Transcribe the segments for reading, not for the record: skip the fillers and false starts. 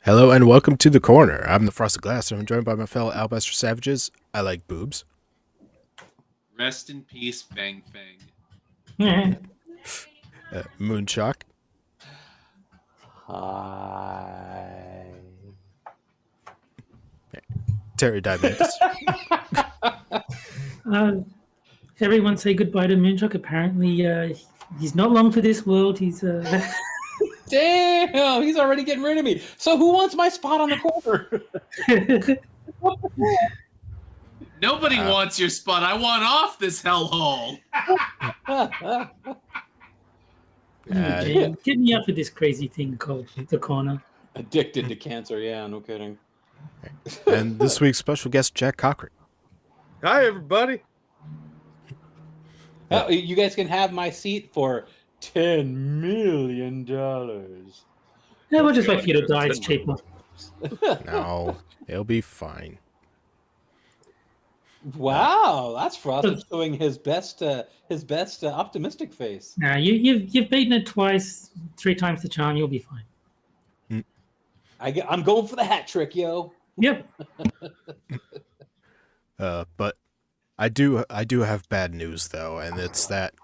Hello and welcome to the corner. I'm the Frosted Glass, and I'm joined by my fellow Albuster Savages. I like boobs. Rest in peace, Fang Fang. Moonshock. Hi. Terry Diamandis. Everyone say goodbye to Moonshock. Apparently, he's not long for this world. He's Damn, he's already getting rid of me. So who wants my spot on the corner? Nobody wants your spot. I want off this hellhole. Get me up with this crazy thing called the corner. Addicted to cancer. Yeah, no kidding. And this week's special guest, Jack Cochran. Hi, everybody. Oh, you guys can have my seat for $10 million. Yeah, we'll just wait for you to die. It's cheaper. No, it'll be fine. Wow, that's Frost showing his best optimistic face. Nah, you've beaten it twice, 3 times the charm. You'll be fine. I'm going for the hat trick, yo. Yep. But I do have bad news though, and it's that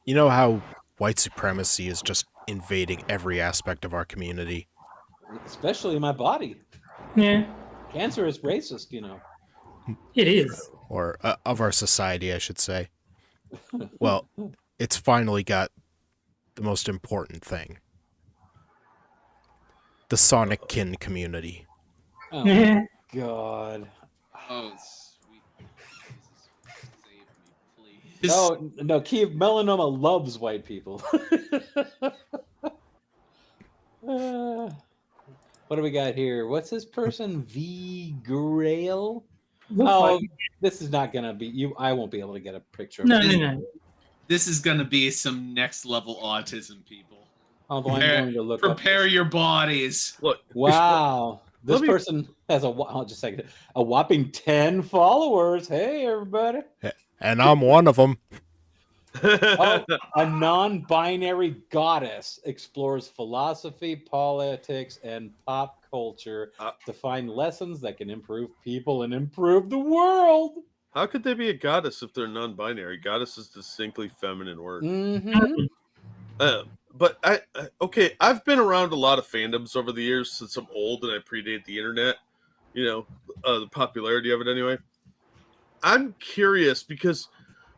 you know how white supremacy is just invading every aspect of our community, Especially my body. Yeah, Cancer is racist, it is. or of our society, I should say. Well, it's finally got the most important thing: the Sonic kin community. Oh my God. Oh, sweet Jesus, save me, please. Oh no, Kiev melanoma loves white people. What do we got here? What's this person? V Grail? Oh, this is not gonna be you. I won't be able to get a picture of it. No. This is gonna be some next level autism, people. Although I'm going to look Prepare your bodies. Look, Wow. This person has just a whopping 10 followers. Hey, everybody. And I'm one of them. Oh, a non-binary goddess explores philosophy, politics, and pop culture to find lessons that can improve people and improve the world. How could they be a goddess if they're non-binary? Goddess is a distinctly feminine word. Mm-hmm. But I've been around a lot of fandoms over the years since I'm old and I predate the internet. The popularity of it anyway. I'm curious because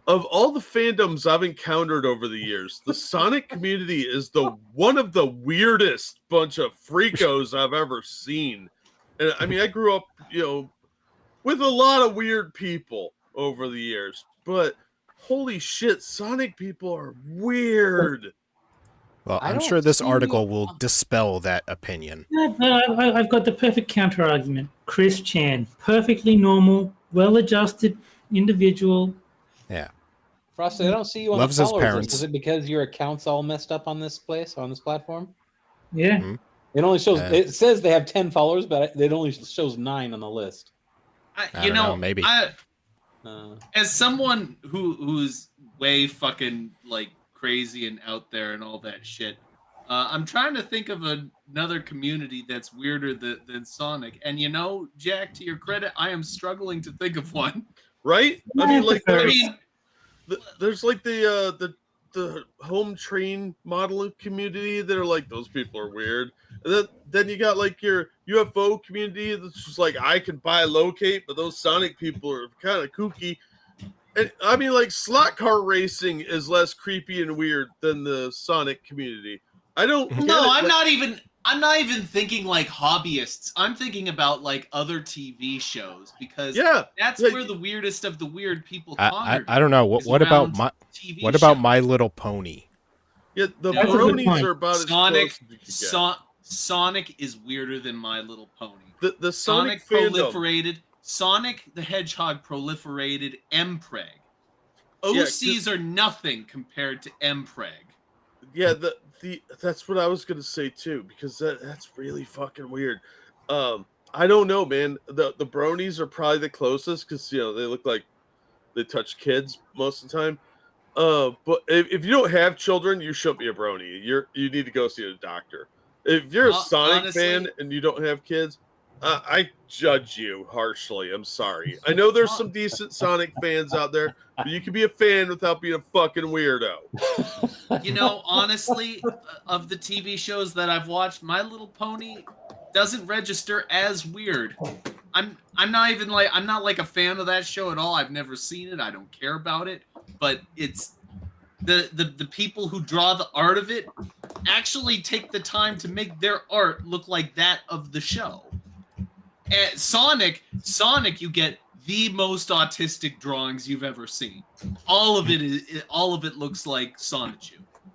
of all the fandoms I've encountered over the years, the Sonic community is one of the weirdest bunch of freakos I've ever seen. And I mean, I grew up, with a lot of weird people over the years, but holy shit, Sonic people are weird. Well, I'm sure this article will dispel that opinion. Yeah, but I've got the perfect counter argument. Chris Chan, perfectly normal, well-adjusted individual. Yeah. Frosty, I don't see you on Loves the his followers list. parents. Is it because your account's all messed up on this platform? Yeah. Mhm. It only shows. It says they have 10 followers, but it only shows 9 on the list. I don't know, maybe. As someone who's way fucking like crazy and out there and all that shit, I'm trying to think of another community that's weirder than Sonic. And Jack, to your credit, I am struggling to think of one. Right? I mean, there's like the home train model community that are like, those people are weird. And then you got like your UFO community that's just like, I can buy locate, but those Sonic people are kind of kooky. And I mean, like, slot car racing is less creepy and weird than the Sonic community. I don't. No, I'm not even thinking like hobbyists. I'm thinking about like other TV shows because that's where the weirdest of the weird people congregate. I don't know. What about My Little Pony? Yeah, the bronies are about Sonic. as close as you can get. Sonic is weirder than My Little Pony. The Sonic proliferated. Sonic the Hedgehog proliferated Mpreg. OCs are nothing compared to Mpreg. Yeah, that's what I was gonna say too, because that's really fucking weird. I don't know, man. The bronies are probably the closest because they look like they touch kids most of the time. But if you don't have children, you shouldn't be a brony. You need to go see a doctor. If you're a Sonic fan and you don't have kids, I judge you harshly. I'm sorry. I know there's some decent Sonic fans out there, but you can be a fan without being a fucking weirdo. You know, honestly, of the TV shows that I've watched, My Little Pony doesn't register as weird. I'm not like a fan of that show at all. I've never seen it. I don't care about it. But it's the people who draw the art of it actually take the time to make their art look like that of the show. And Sonic, you get the most autistic drawings you've ever seen. All of it looks like Sonichu.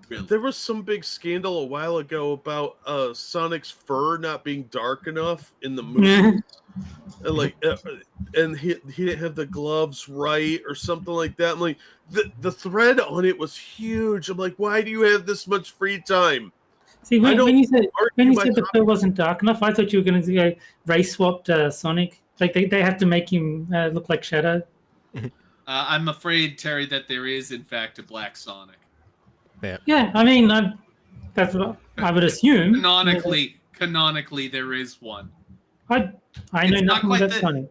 Really. There was some big scandal a while ago about Sonic's fur not being dark enough in the movie. And he didn't have the gloves right or something like that. I'm like, the thread on it was huge. I'm like, why do you have this much free time? See, when you said the fur wasn't dark enough, I thought you were going to go race swapped Sonic. Like they have to make him look like Shadow. I'm afraid, Terry, that there is in fact a Black Sonic. Yeah, I mean, that's what I would assume. Canonically, there is one. I know nothing about Sonic.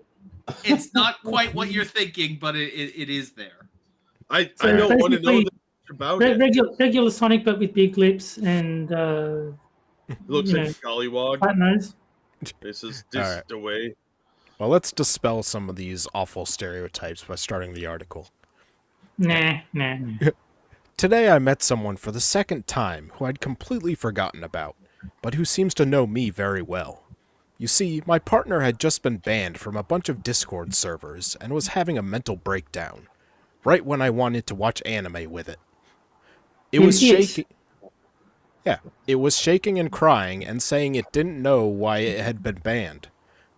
It's not quite what you're thinking, but it is there. I don't want to know about it. Regular Sonic, but with big lips and it looks like a gollywog. Flat nose. This is just away. Well, let's dispel some of these awful stereotypes by starting the article. Nah. Today I met someone for the second time who I'd completely forgotten about, but who seems to know me very well. You see, my partner had just been banned from a bunch of Discord servers and was having a mental breakdown, right when I wanted to watch anime with it. It was shaking. Yeah, it was shaking and crying and saying it didn't know why it had been banned,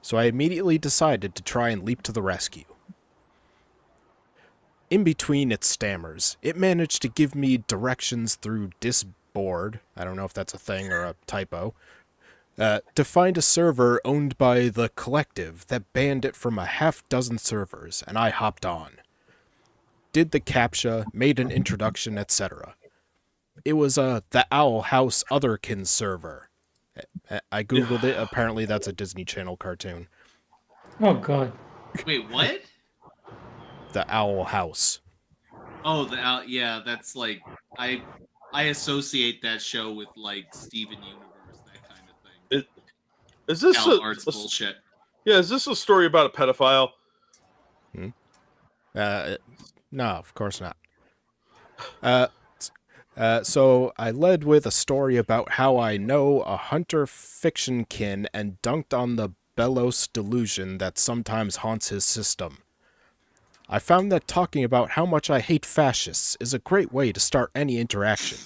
so I immediately decided to try and leap to the rescue. In between its stammers, it managed to give me directions through Disboard, I don't know if that's a thing or a typo, to find a server owned by the Collective that banned it from a half-dozen servers, and I hopped on. Did the CAPTCHA, made an introduction, etc. It was the Owl House Otherkin server. I googled it, apparently that's a Disney Channel cartoon. Oh god. Wait, what? The Owl House. Oh, the Owl, yeah, that's like I associate that show with like Steven Universe, that kind of thing. Is this arts bullshit? Yeah, is this a story about a pedophile? No, of course not. So I led with a story about how I know a hunter fiction kin and dunked on the Belos delusion that sometimes haunts his system. I found that talking about how much I hate fascists is a great way to start any interaction,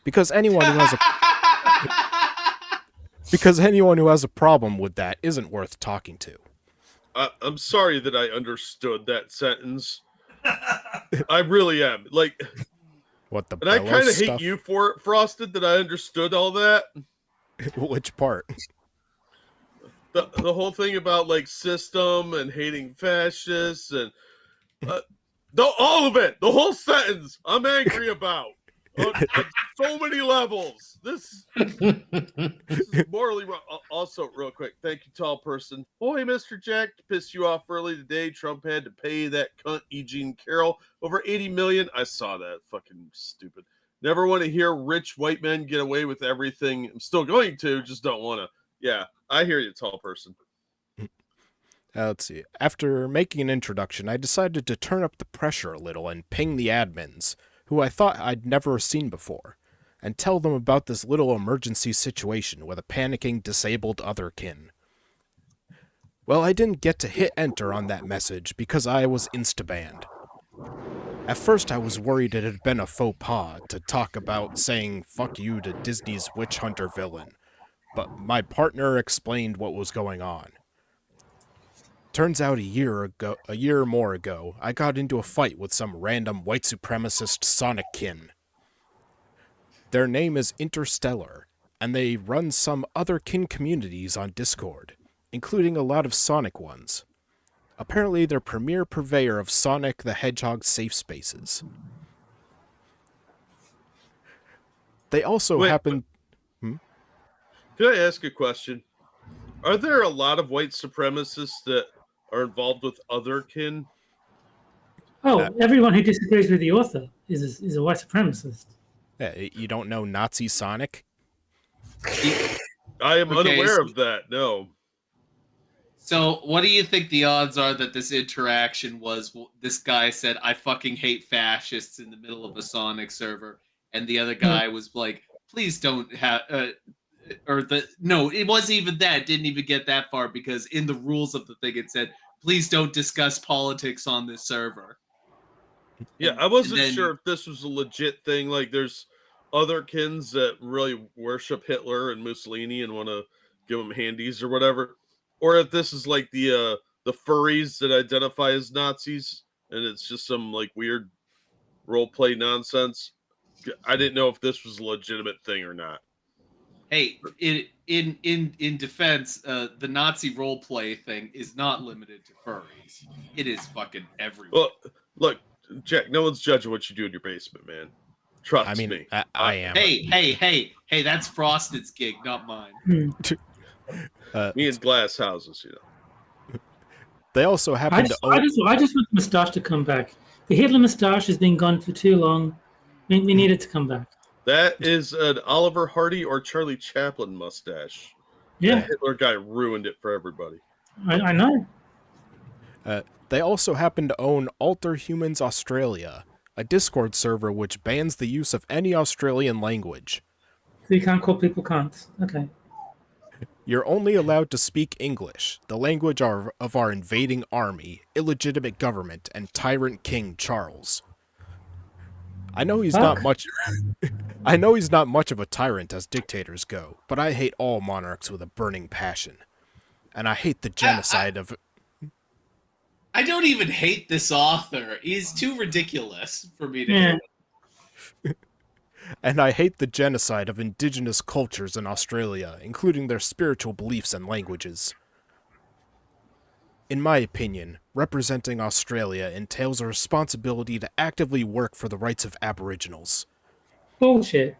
because anyone who has a problem with that isn't worth talking to. I'm sorry that I understood that sentence. I really am. Like, what the? And I kind of hate you for it, Frosted, that I understood all that. Which part? The whole thing about like system and hating fascists and all of it, the whole sentence, I'm angry about on so many levels. This is morally wrong. Also, real quick, thank you, tall person. Oh, hey, Mr. Jack, to piss you off early today, Trump had to pay that cunt Eugene Carroll over $80 million. I saw that. Fucking stupid. Never want to hear rich white men get away with everything. I'm still going to, just don't want to. Yeah, I hear you, tall person. Let's see. After making an introduction, I decided to turn up the pressure a little and ping the admins, who I thought I'd never seen before, and tell them about this little emergency situation with a panicking, disabled otherkin. Well, I didn't get to hit enter on that message because I was insta-banned. At first I was worried it had been a faux pas to talk about saying fuck you to Disney's witch hunter villain, but my partner explained what was going on. Turns out a year or more ago, I got into a fight with some random white supremacist Sonic kin. Their name is Interstellar, and they run some other kin communities on Discord, including a lot of Sonic ones. Apparently they're premier purveyor of Sonic the Hedgehog safe spaces. They also happen... Can I ask a question? Are there a lot of white supremacists that are involved with other kin? Oh, everyone who disagrees with the author is a white supremacist. You don't know Nazi Sonic? I am Okay, unaware so- of that. No. So, what do you think the odds are that this interaction was? This guy said, "I fucking hate fascists" in the middle of a Sonic server, and the other guy was like, "Please don't have." No, it wasn't even that. It didn't even get that far because in the rules of the thing it said, "Please don't discuss politics on this server." Yeah, And- I wasn't and then- sure if this was a legit thing. Like, there's other kins that really worship Hitler and Mussolini and want to give them handies or whatever, or if this is like the furries that identify as Nazis and it's just some like weird role play nonsense. I didn't know if this was a legitimate thing or not. Hey, in defense, the Nazi role play thing is not limited to furries. It is fucking everywhere. Well, look, Jack, no one's judging what you do in your basement, man. Trust I mean, me. I am. Hey, that's Frosted's gig, not mine. Me and glass houses, you know. They also happen to own... I just want the moustache to come back. The Hitler moustache has been gone for too long. We need it to come back. That is an Oliver Hardy or Charlie Chaplin mustache. Yeah, The Hitler guy ruined it for everybody. I know. They also happen to own Alter Humans Australia, a Discord server which bans the use of any Australian language. So you can't call people cunts. Okay. You're only allowed to speak English, the language of our invading army, illegitimate government, and tyrant King Charles. I know he's not much of a tyrant as dictators go, but I hate all monarchs with a burning passion. And I hate the genocide of... I don't even hate this author. He's too ridiculous for me to hate. And I hate the genocide of indigenous cultures in Australia, including their spiritual beliefs and languages. In my opinion, representing Australia entails a responsibility to actively work for the rights of Aboriginals. Bullshit.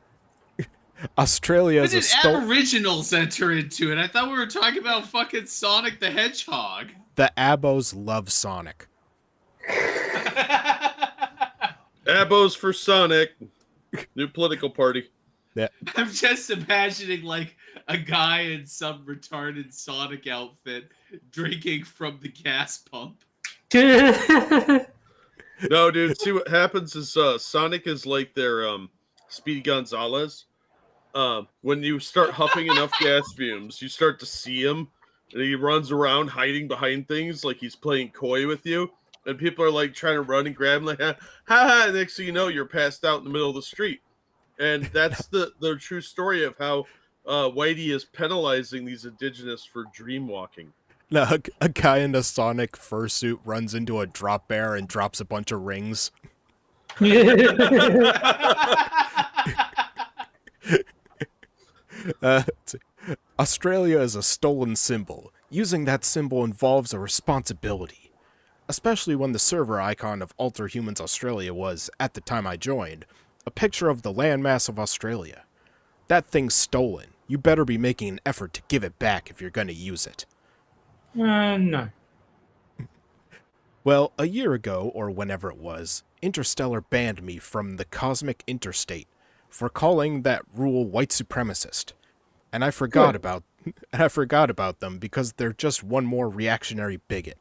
Australia When is did a Aboriginals enter into it? I thought we were talking about fucking Sonic the Hedgehog. The Abos love Sonic. Abos for Sonic. New political party. I'm just imagining like a guy in some retarded Sonic outfit drinking from the gas pump. No, dude. See what happens is Sonic is like their Speedy Gonzalez. When you start huffing enough gas fumes, you start to see him, and he runs around hiding behind things like he's playing coy with you. And people are like trying to run and grab him, like ha ha. Next thing you know, you're passed out in the middle of the street. And that's the true story of how Whitey is penalizing these indigenous for dream walking. Now, a guy in a Sonic fursuit runs into a drop bear and drops a bunch of rings. Australia is a stolen symbol. Using that symbol involves a responsibility. Especially when the server icon of Alter Humans Australia was, at the time I joined, a picture of the landmass of Australia. That thing's stolen. You better be making an effort to give it back if you're going to use it. No. Well, a year ago, or whenever it was, Interstellar banned me from the Cosmic Interstate for calling that rule white supremacist. And I forgot about them because they're just one more reactionary bigot.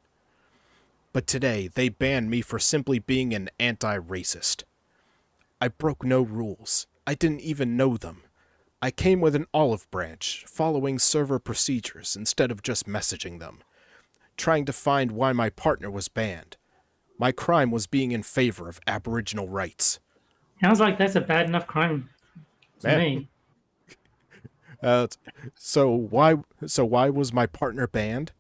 But today, they banned me for simply being an anti-racist. I broke no rules. I didn't even know them. I came with an olive branch, following server procedures instead of just messaging them, trying to find why my partner was banned. My crime was being in favor of Aboriginal rights. Sounds like that's a bad enough crime to Man. me. So why was my partner banned?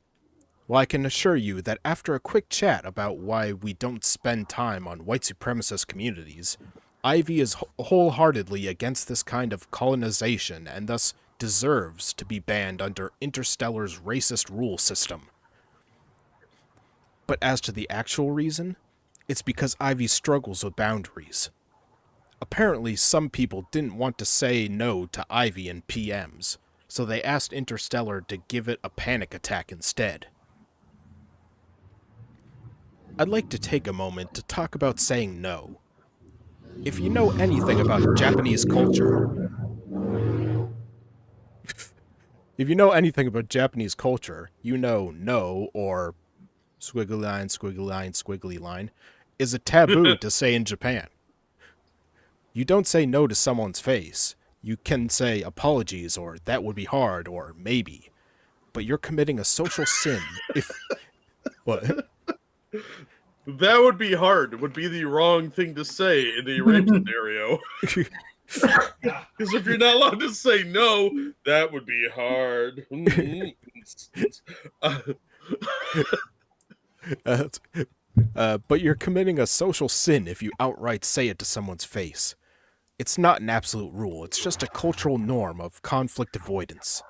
Well, I can assure you that after a quick chat about why we don't spend time on white supremacist communities, Ivy is wholeheartedly against this kind of colonization and thus deserves to be banned under Interstellar's racist rule system. But as to the actual reason, it's because Ivy struggles with boundaries. Apparently, some people didn't want to say no to Ivy in PMs, so they asked Interstellar to give it a panic attack instead. I'd like to take a moment to talk about saying no. If you know anything about Japanese culture, you know no, or squiggly line, is a taboo to say in Japan. You don't say no to someone's face. You can say apologies, or that would be hard, or maybe. But you're committing a social sin if... What? That would be hard. It would be the wrong thing to say in the rape scenario. Because if you're not allowed to say no, that would be hard. But you're committing a social sin if you outright say it to someone's face. It's not an absolute rule, it's just a cultural norm of conflict avoidance.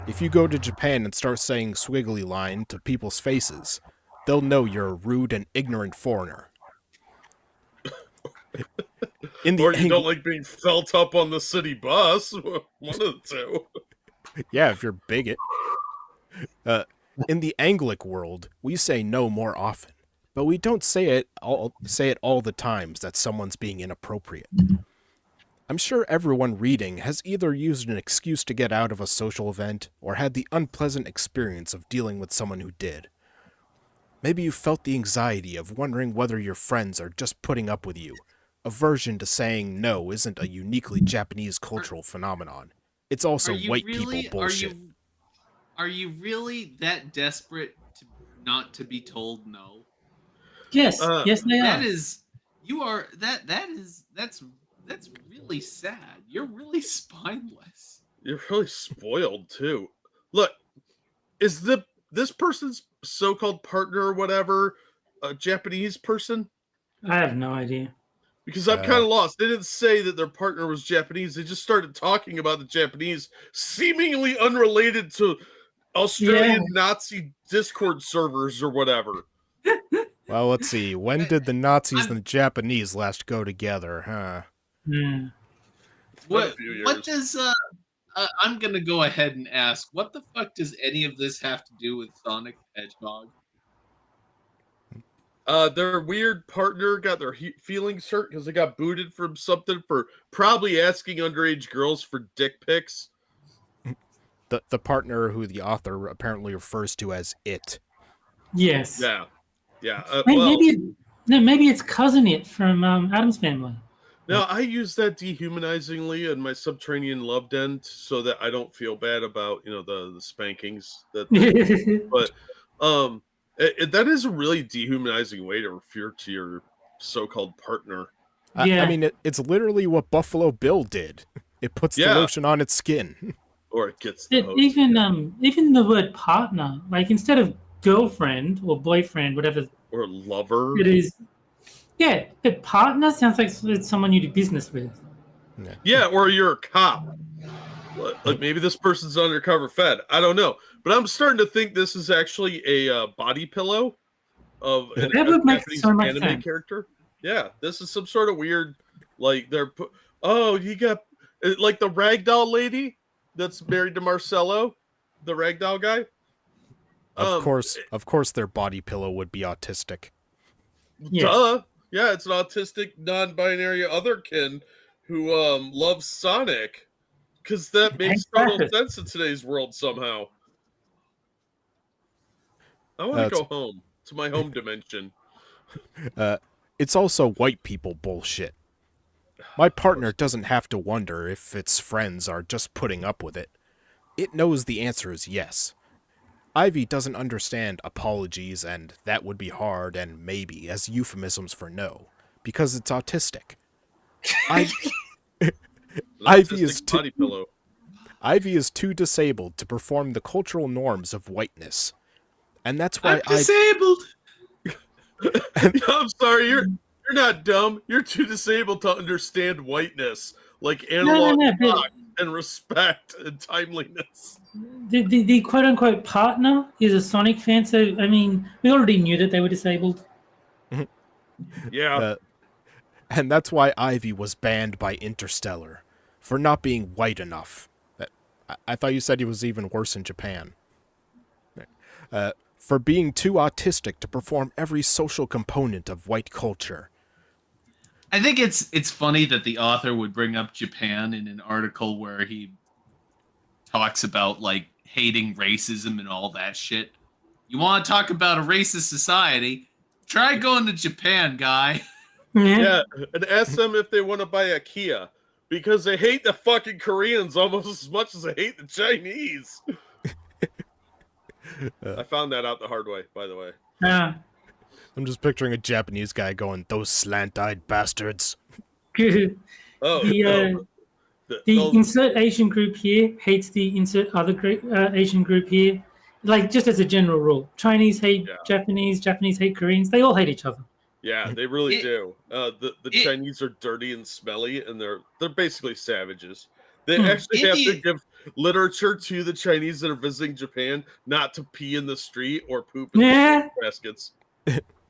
If you go to Japan and start saying squiggly line to people's faces, they'll know you're a rude and ignorant foreigner. Or you don't like being felt up on the city bus. One of the two. Yeah, if you're a bigot. In the Anglic world, we say no more often, but we don't say it all the times that someone's being inappropriate. I'm sure everyone reading has either used an excuse to get out of a social event or had the unpleasant experience of dealing with someone who did. Maybe you felt the anxiety of wondering whether your friends are just putting up with you. Aversion to saying no isn't a uniquely Japanese cultural phenomenon. It's also white people bullshit. Are you really that desperate not to be told no? Yes, yes, they are. That's really sad. You're really spineless. You're really spoiled too. Look, is this person's so-called partner or whatever a Japanese person? I have no idea. Because I'm kind of lost. They didn't say that their partner was Japanese. They just started talking about the Japanese, seemingly unrelated to Australian Nazi Discord servers or whatever. Well, let's see. When did the Nazis and the Japanese last go together, huh? What does I'm gonna go ahead and ask, what the fuck does any of this have to do with Sonic the Hedgehog? Their weird partner got their feelings hurt because they got booted from something for probably asking underage girls for dick pics. The partner who the author apparently refers to as it. Yes. Yeah. Maybe it's cousin it from Adam's Family. No, I use that dehumanizingly in my subterranean love den so that I don't feel bad about the spankings that. But that is a really dehumanizing way to refer to your so-called partner. I mean, it's literally what Buffalo Bill did. It puts the lotion on its skin. Or it gets the hose. Even the word partner, like instead of girlfriend or boyfriend, whatever, or lover, it is. Yeah, but partner sounds like it's someone you do business with. Yeah, or you're a cop. Like maybe this person's undercover Fed. I don't know, but I'm starting to think this is actually a body pillow of an Japanese anime character. Yeah, this is some sort of weird, like you got like the ragdoll lady that's married to Marcello, the ragdoll guy. Of course, their body pillow would be autistic. Duh. Yeah, it's an autistic, non-binary otherkin who loves Sonic, because that makes total sense in today's world somehow. I want to go home to my home dimension. It's also white people bullshit. My partner doesn't have to wonder if its friends are just putting up with it. It knows the answer is yes. Ivy doesn't understand apologies and that would be hard and maybe as euphemisms for no, because it's autistic. Ivy is too disabled to perform the cultural norms of whiteness. And that's why I'm disabled. I'm sorry, you're not dumb. You're too disabled to understand whiteness, like analog clock and respect and timeliness. The quote unquote partner is a Sonic fan, so I mean, we already knew that they were disabled. Yeah. And that's why Ivy was banned by Interstellar for not being white enough. I thought you said he was even worse in Japan. For being too autistic to perform every social component of white culture. I think it's funny that the author would bring up Japan in an article where he talks about like hating racism and all that shit. You want to talk about a racist society? Try going to Japan, guy. Yeah, and ask them if they want to buy a Kia. Because they hate the fucking Koreans almost as much as they hate the Chinese. I found that out the hard way, by the way. Yeah. I'm just picturing a Japanese guy going, "Those slant-eyed bastards." Oh, The insert Asian group here hates the insert other Asian group here. Like, just as a general rule. Chinese hate Japanese, Japanese hate Koreans. They all hate each other. yeah, they really do. The Chinese are dirty and smelly, and they're basically savages. They actually have to give literature to the Chinese that are visiting Japan not to pee in the street or poop in the baskets.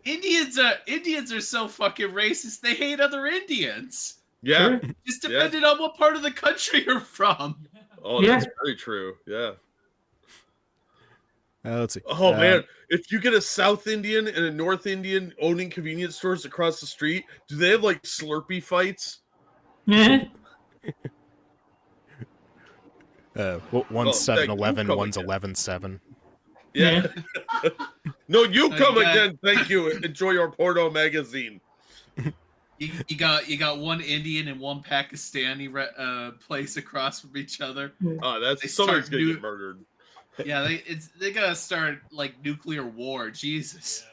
Indians are so fucking racist. They hate other Indians. Yeah, Just depending on what part of the country you're from. Oh, that's very true. Yeah. Let's see. Oh man, if you get a South Indian and a North Indian owning convenience stores across the street, do they have like Slurpee fights? Yeah. One's 7-Eleven, one's 11-7. Yeah. No, you come again. Thank you. Enjoy your porno magazine. You got one Indian and one Pakistani place across from each other. Oh, that's someone's gonna get murdered. Yeah, they gotta start like nuclear war. Jesus.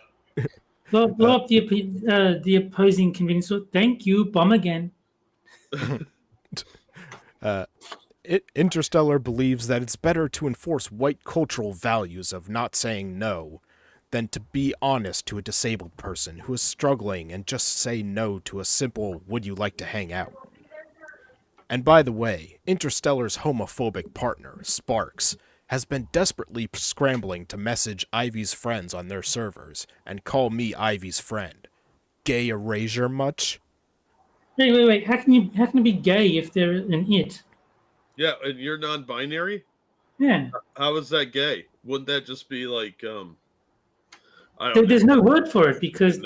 Blow up the opposing convenience store. Thank you. Bomb again. Interstellar believes that it's better to enforce white cultural values of not saying no than to be honest to a disabled person who is struggling and just say no to a simple "would you like to hang out?" And by the way, Interstellar's homophobic partner, Sparks, has been desperately scrambling to message Ivy's friends on their servers and call me Ivy's friend. Gay erasure much? Wait. How can it be gay if they're an it? Yeah, and you're non-binary? Yeah. How is that gay? Wouldn't that just be like I don't There's no word for it because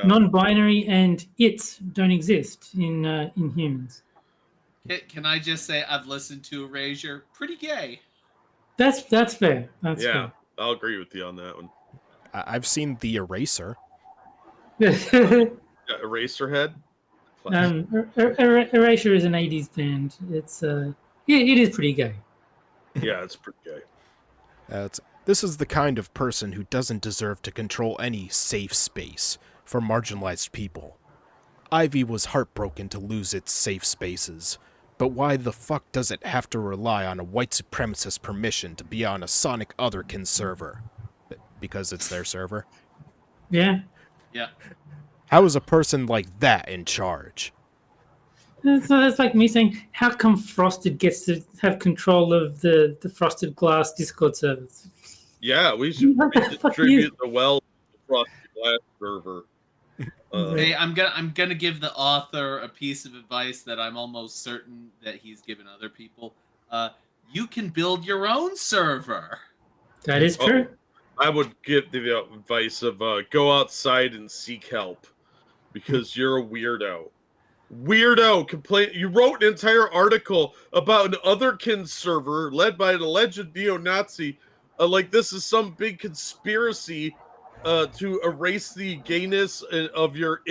non-binary and its don't exist in humans. Can I just say I've listened to Erasure? Pretty gay. That's fair. That's fair. I'll agree with you on that one. I've seen The Eraser. Eraserhead? Erasure is an 80s band. It's it is pretty gay. Yeah, it's pretty gay. This is the kind of person who doesn't deserve to control any safe space for marginalized people. Ivy was heartbroken to lose its safe spaces, but why the fuck does it have to rely on a white supremacist permission to be on a Sonic Otherkin server? Because it's their server? Yeah. Yeah. How is a person like that in charge? So that's like me saying, how come Frosted gets to have control of the Frosted Glass Discord servers? Yeah, we should distribute the Frosted Glass server. Hey, I'm gonna give the author a piece of advice that I'm almost certain that he's given other people. You can build your own server. That is true. I would give the advice of go outside and seek help because you're a weirdo. Complain. You wrote an entire article about an Otherkin server led by an alleged neo-Nazi. Like this is some big conspiracy to erase the gayness of your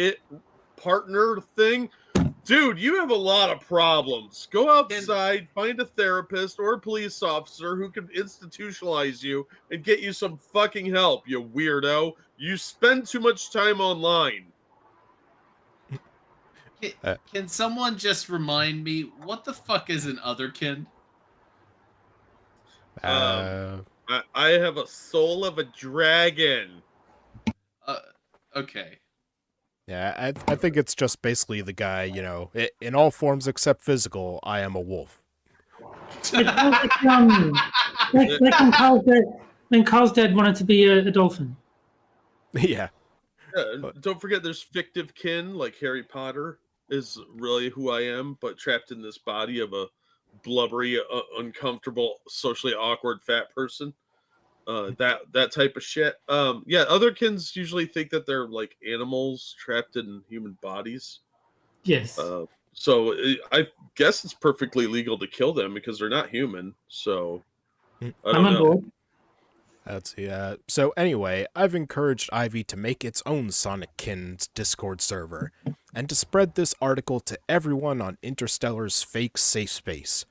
partner thing. Dude, you have a lot of problems. Go outside, find a therapist or a police officer who can institutionalize you and get you some fucking help, you weirdo. You spend too much time online. Can someone just remind me, what the fuck is an Otherkin? I have a soul of a dragon. Okay. Yeah, I think it's just basically the guy, in all forms except physical, I am a wolf. Like when Carl's dad wanted to be a dolphin. Yeah. Don't forget there's fictive kin, like Harry Potter is really who I am, but trapped in this body of a blubbery, uncomfortable, socially awkward fat person. That type of shit. Yeah, otherkins usually think that they're like animals trapped in human bodies. Yes. So I guess it's perfectly legal to kill them because they're not human. So I I'm don't on know. board. Let's see. So anyway, I've encouraged Ivy to make its own Sonic-kin's Discord server, and to spread this article to everyone on Interstellar's fake safe space.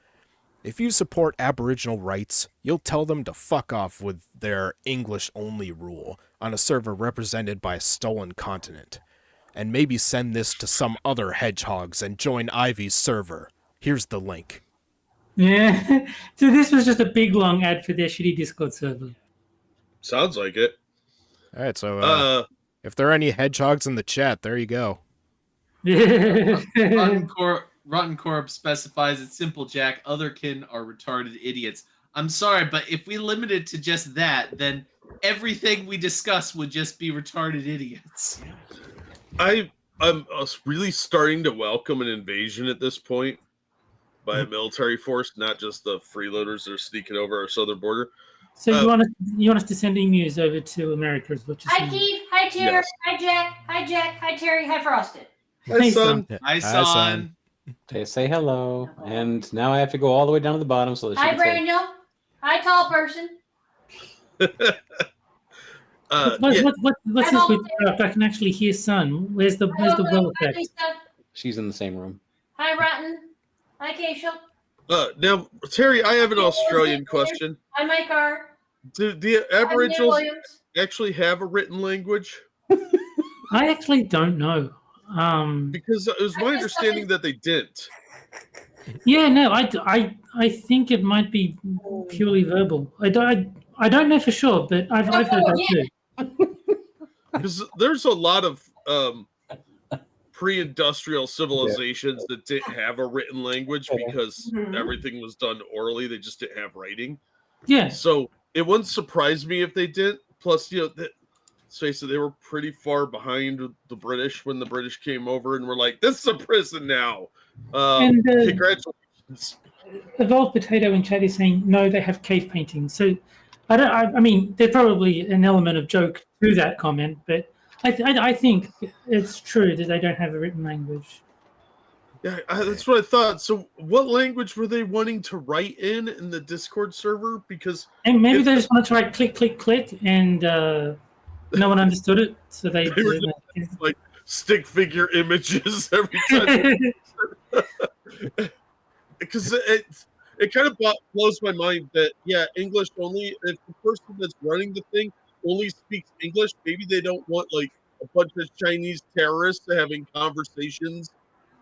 If you support Aboriginal rights, you'll tell them to fuck off with their English-only rule on a server represented by a stolen continent. And maybe send this to some other hedgehogs and join Ivy's server. Here's the link. Yeah. So this was just a big long ad for their shitty Discord server. Sounds like it. All right, so if there are any hedgehogs in the chat, there you go. Rotten Corp specifies it's simple, Jack. Otherkin are retarded idiots. I'm sorry, but if we limit it to just that, then everything we discuss would just be retarded idiots. I'm really starting to welcome an invasion at this point by a military force, not just the freeloaders that are sneaking over our southern border. So you want us to send emus over to America? Is what you're Hi, saying? Keith. Hi, Terry. Yes. Hi, Jack. Hi, Jack. Hi, Terry. Hi, Frosted. Hi, Hey, son. Hi, Hi, son. son. They say hello, and now I have to go all the way down to the bottom so that she Hi, can say, Brandon. Hi, tall person. What's this with I can actually hear sun. Where's the well effect? Lisa. she's in the same room. Hi, Rotten. Hi, Keisha. Now, Terry, I have an Australian question. Hi, my car. Do the Hi, Aboriginals Williams. actually have a written language? I actually don't know. Because it was my understanding that they didn't. Yeah, no, I think it might be purely verbal. I don't know for sure, but I've heard that too. Because there's a lot of pre-industrial civilizations that didn't have a written language because everything was done orally. They just didn't have writing. Yeah. So it wouldn't surprise me if they did. Plus, let's face it, they were pretty far behind the British when the British came over and were like, "This is a prison now." Congratulations. Evolved Potato in chat is saying no, they have cave paintings. So I mean, there's probably an element of joke to that comment, but I think it's true that they don't have a written language. Yeah, that's what I thought. So, what language were they wanting to write in the Discord server? Because And they just wanted to write click, click, click, and no one understood it, so they were just, like stick figure images every time. Because it kind of blows my mind that English only. If the person that's running the thing only speaks English, maybe they don't want like a bunch of Chinese terrorists having conversations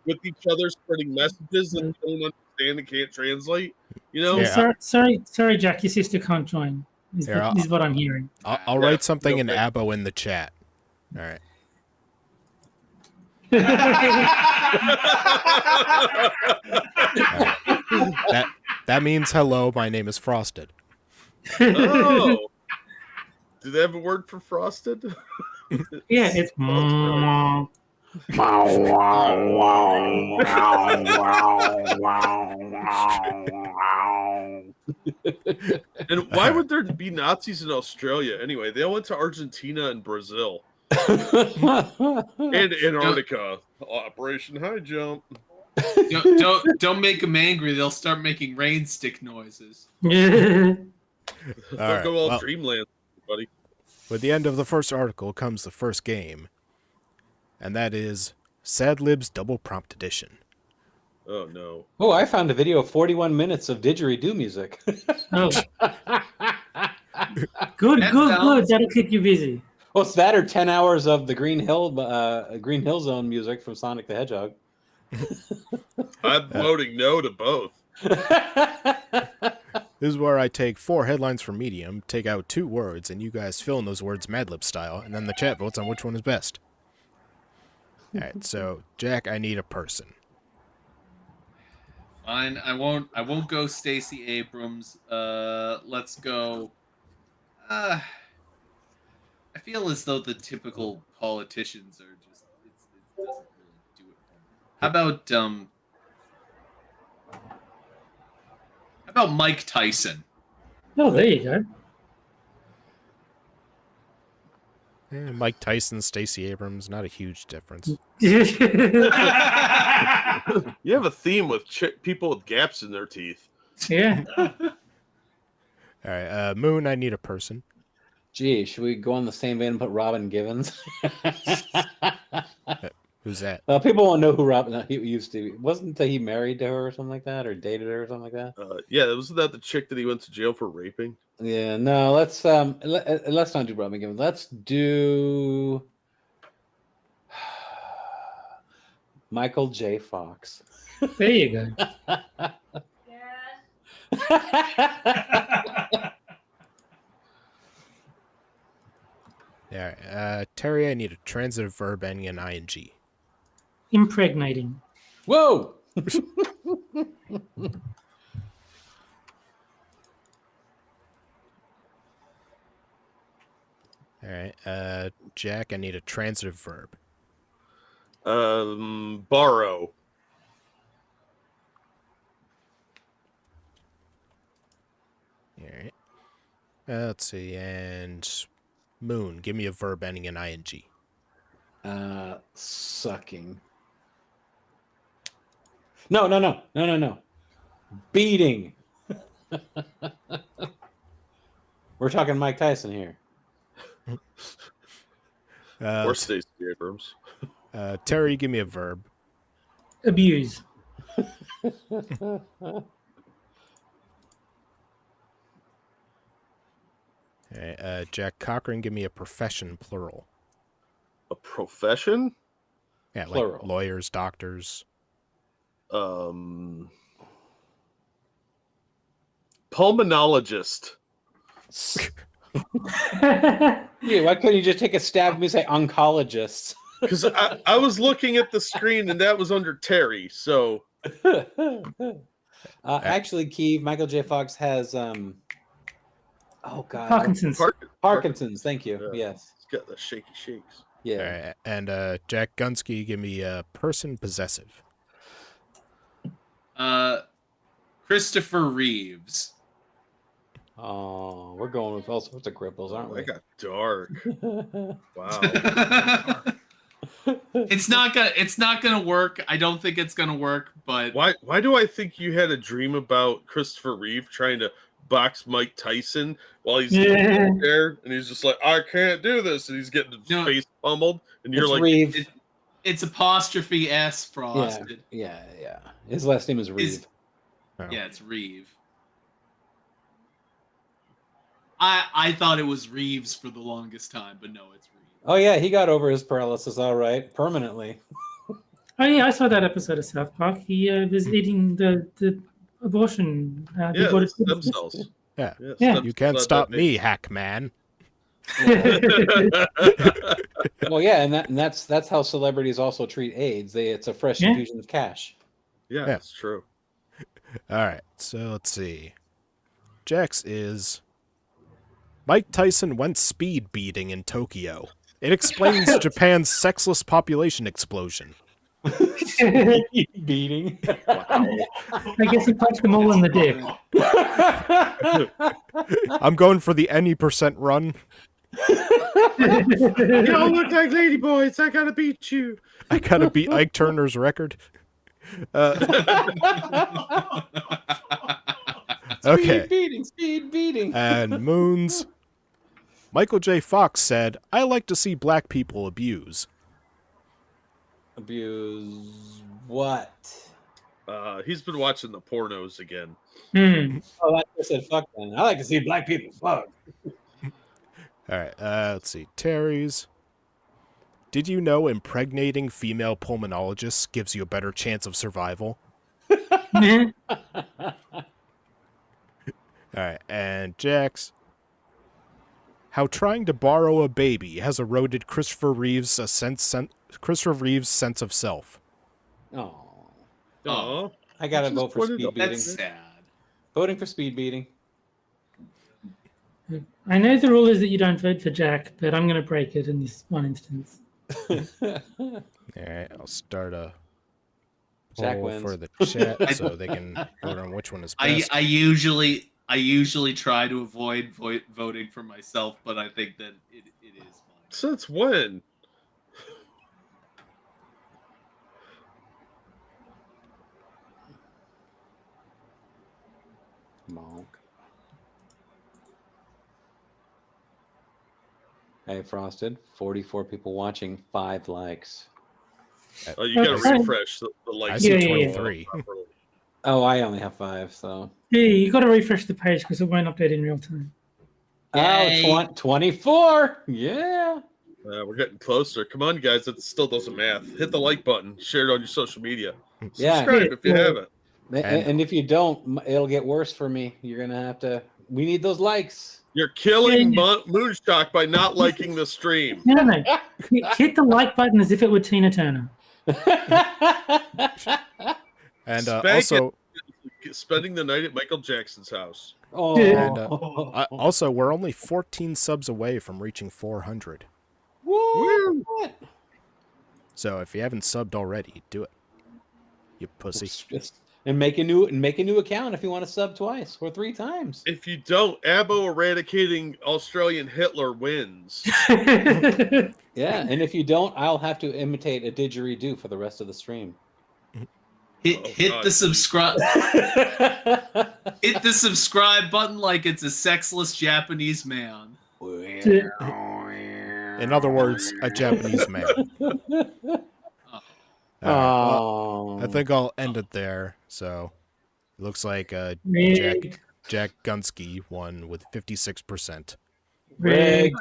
with each other, spreading messages that they don't understand and can't translate. Yeah. Sorry, Jack, your sister can't join. Is what I'm hearing. I'll write something in Abo in the chat. All right. That means hello. My name is Frosted. Oh, do they have a word for frosted? Yeah, it's. And why would there be Nazis in Australia anyway? They all went to Argentina and Brazil and Antarctica. Operation High Jump. Don't make them angry. They'll start making rain stick noises. They'll right, go all dreamland, buddy. With the end of the first article comes the first game, and that is Sad Libs Double Prompt Edition. Oh no! Oh, I found a video of 41 minutes of didgeridoo music. Oh. Good. That'll keep you busy. Oh, it's that or 10 hours of the Green Hill Zone music from Sonic the Hedgehog. I'm voting no to both. This is where I take 4 headlines from Medium, take out 2 words, and you guys fill in those words Mad Lib style, and then the chat votes on which one is best. Alright, so, Jack, I need a person. Fine, I won't go Stacey Abrams. Let's go. I feel as though the typical politicians are just it doesn't really do it for me. How about about Mike Tyson? Oh, there you go. Mike Tyson, Stacey Abrams, not a huge difference. You have a theme with people with gaps in their teeth. Yeah. All right, Moon, I need a person. Gee, should we go on the same vein and put Robin Givens? Who's that? People won't know who Robin he used to be. Wasn't he married to her or something like that, or dated her or something like that? Yeah, wasn't that the chick that he went to jail for raping? Yeah, no. Let's not do Robin Givens. Let's do Michael J. Fox. There you go. Yes. All right, Terry, I need a transitive verb ending in ing. Impregnating. Whoa! All right, Jack, I need a transitive verb. Borrow. All right. Let's see, and Moon, give me a verb ending in ing. Sucking. No. Beating. We're talking Mike Tyson here. Or Stacey Abrams. Terry, give me a verb. Abuse. All right, Jack Cochran, give me a profession, plural. A profession? Yeah, Plural. like lawyers, doctors. Pulmonologist. Yeah, why couldn't you just take a stab at me and say oncologist? Because I was looking at the screen and that was under Terry, so Actually, Keeve, Michael J. Fox has oh god, Parkinson's. Parkinson's. Thank you. Yeah. Yes. It's got the shaky shakes. Yeah. All right, and Jack Gunsky, give me a person, possessive. Christopher Reeves. Oh, we're going with all sorts of cripples, aren't we? That got dark. Wow. It's not gonna work. I don't think it's gonna work, but Why do I think you had a dream about Christopher Reeve trying to box Mike Tyson while he's there, and he's just like, I can't do this, and he's getting his face pummeled, and you're It's like, Reeve. it's apostrophe S frosted. Yeah. His last name is Reeve. Yeah, it's Reeve. I thought it was Reeves for the longest time, but no, it's Reeve. Oh yeah, he got over his paralysis all right, permanently. Oh yeah, I saw that episode of South Park. He was eating the abortion. yeah, stem cells. Yeah. Yeah. You can't stop me, hack man. Well, yeah, and that's how celebrities also treat AIDS. It's a fresh infusion of cash. Yeah, that's true. All right, so let's see. Jax is Mike Tyson went speed beating in Tokyo. It explains Japan's sexless population explosion. Beating. I guess he punched them all in the dick. I'm going for the any % run. You don't look like ladyboys. I gotta beat you. I gotta beat Ike Turner's record. Okay. Speed beating. And Moons. Michael J. Fox said, I like to see black people abuse. Abuse what? He's been watching the pornos again. Oh, like I said, fuck then. I like to see black people fuck. All right, let's see. Terry's. Did you know impregnating female pulmonologists gives you a better chance of survival? All right, and Jax. How trying to borrow a baby has eroded Christopher Reeve's sense of self. Oh, I gotta vote for speed beating. That's sad. Voting for speed beating. I know the rule is that you don't vote for Jack, but I'm going to break it in this one instance. All right, I'll start a Jack poll wins. for the chat so they can vote on which one is best. I usually try to avoid voting for myself, but I think that it is mine. Since when? Monk. Hey, Frosted. 44 people watching, 5 likes. Oh, you got to refresh the I likes. see Yeah, yeah, 23. Oh, I only have 5, so. Yeah, you got to refresh the page because it won't update in real time. Oh, 24. Yeah. We're getting closer. Come on, guys. It still doesn't math. Hit the like button. Share it on your social media. Yeah. Subscribe if you haven't. And if you don't, it'll get worse for me. You're going to have to. We need those likes. You're killing Moonshock by not liking the stream. No. Hit the like button as if it were Tina Turner. And Spank spending the night at Michael Jackson's house. Oh. And also, we're only 14 subs away from reaching 400. What? So if you haven't subbed already, do it. You pussy. And make a new account if you want to sub twice or 3 times. If you don't, Abo eradicating Australian Hitler wins. Yeah, and if you don't, I'll have to imitate a didgeridoo for the rest of the stream. Hit the subscribe. Hit the subscribe button like it's a sexless Japanese man. In other words, a Japanese man. Oh. I think I'll end it there. So it looks like Jack Gunsky won with 56%. Rig.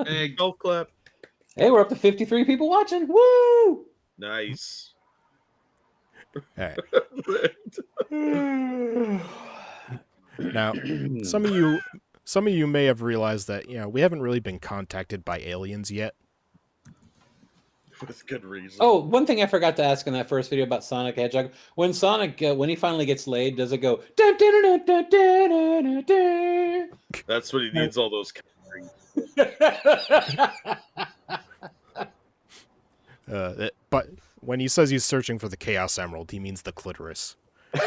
Hey, Golf clap. Hey, we're up to 53 people watching. Woo! Nice. All right. Now, some of you may have realized that we haven't really been contacted by aliens yet. With good reason. Oh, one thing I forgot to ask in that first video about Sonic the Hedgehog. When Sonic, when he finally gets laid, does it go? Dun, dun, dun, dun, dun, dun, dun, That's what he needs all those. But when he says he's searching for the Chaos Emerald, he means the clitoris. I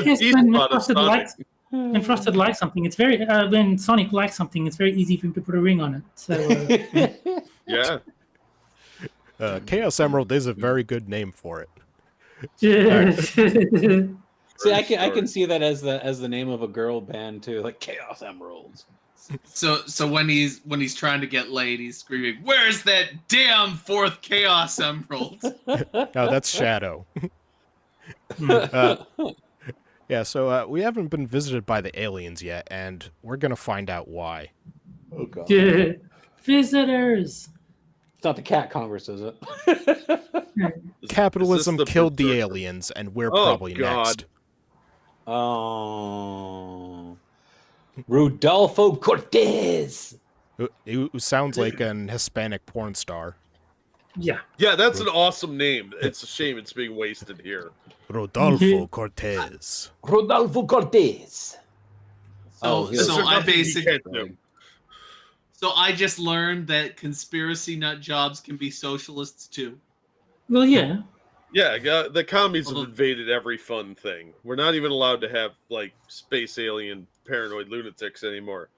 guess when Frosted likes something, it's very when Sonic likes something, it's very easy for him to put a ring on it. So Yeah. Chaos Emerald is a very good name for it. See, I can see that as the name of a girl band too, like Chaos Emeralds. So when he's trying to get laid, he's screaming, "Where's that damn 4th Chaos Emerald?" No, that's Shadow. Yeah, so we haven't been visited by the aliens yet, and we're gonna find out why. Oh god. Visitors. It's not the Cat Congress, is it? Capitalism killed the berserker? aliens, and we're probably next. Oh. Rudolfo Cortez. Who sounds like an Hispanic porn star. Yeah. Yeah, that's an awesome name. It's a shame it's being wasted here. Rodolfo Cortez. Rodolfo Cortez. So Is there I nothing he basically can't do? so I just learned that conspiracy nut jobs can be socialists too. Well, yeah. Yeah, the commies have invaded every fun thing. We're not even allowed to have like space alien paranoid lunatics anymore.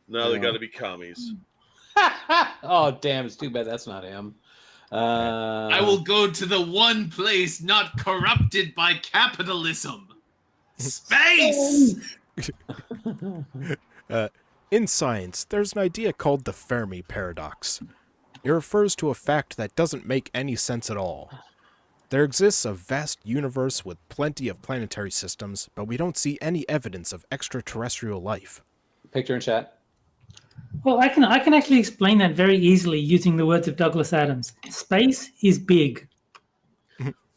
Now they got to be commies. Oh damn! It's too bad that's not him. I will go to the one place not corrupted by capitalism. Space. In science, there's an idea called the Fermi paradox. It refers to a fact that doesn't make any sense at all. There exists a vast universe with plenty of planetary systems, but we don't see any evidence of extraterrestrial life. Picture in chat. Well, I can actually explain that very easily using the words of Douglas Adams. Space is big.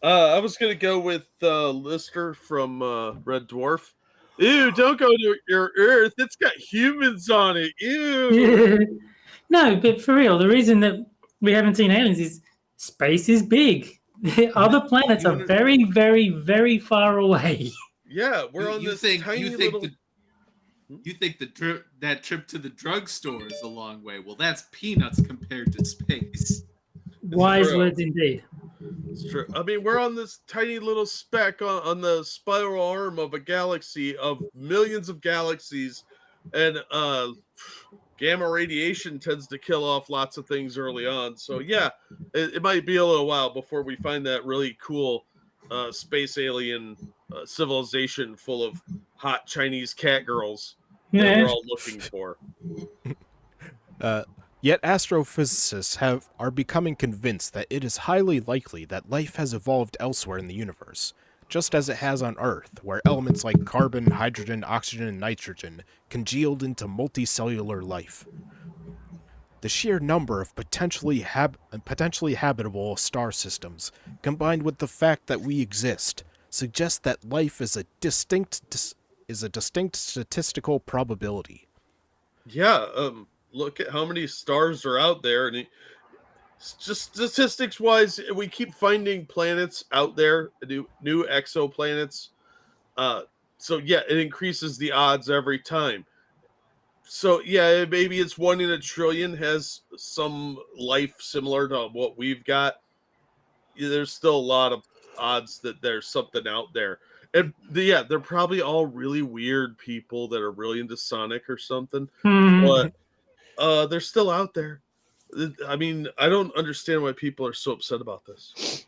I was gonna go with Lister from Red Dwarf. Ew! Don't go to your Earth. It's got humans on it. Ew! No, but for real, the reason that we haven't seen aliens is space is big. Other planets are very, very, very far away. Yeah, we're on this tiny little. You think that trip to the drugstore is a long way? Well, that's peanuts compared to space. Wise true. words indeed. It's true. I mean, we're on this tiny little speck on the spiral arm of a galaxy of millions of galaxies, and gamma radiation tends to kill off lots of things early on. So yeah, it might be a little while before we find that really cool space alien civilization full of hot Chinese cat girls that Yeah. we're all looking for. Yet astrophysicists are becoming convinced that it is highly likely that life has evolved elsewhere in the universe, just as it has on Earth, where elements like carbon, hydrogen, oxygen, and nitrogen congealed into multicellular life. The sheer number of potentially habitable star systems, combined with the fact that we exist, suggests that life is a distinct statistical probability. Yeah, look at how many stars are out there, and just statistics wise, we keep finding planets out there, new exoplanets. So yeah, it increases the odds every time. So yeah, maybe it's 1 in a trillion has some life similar to what we've got. There's still a lot of odds that there's something out there. And they're probably all really weird people that are really into Sonic or something. But they're still out there. I mean, I don't understand why people are so upset about this.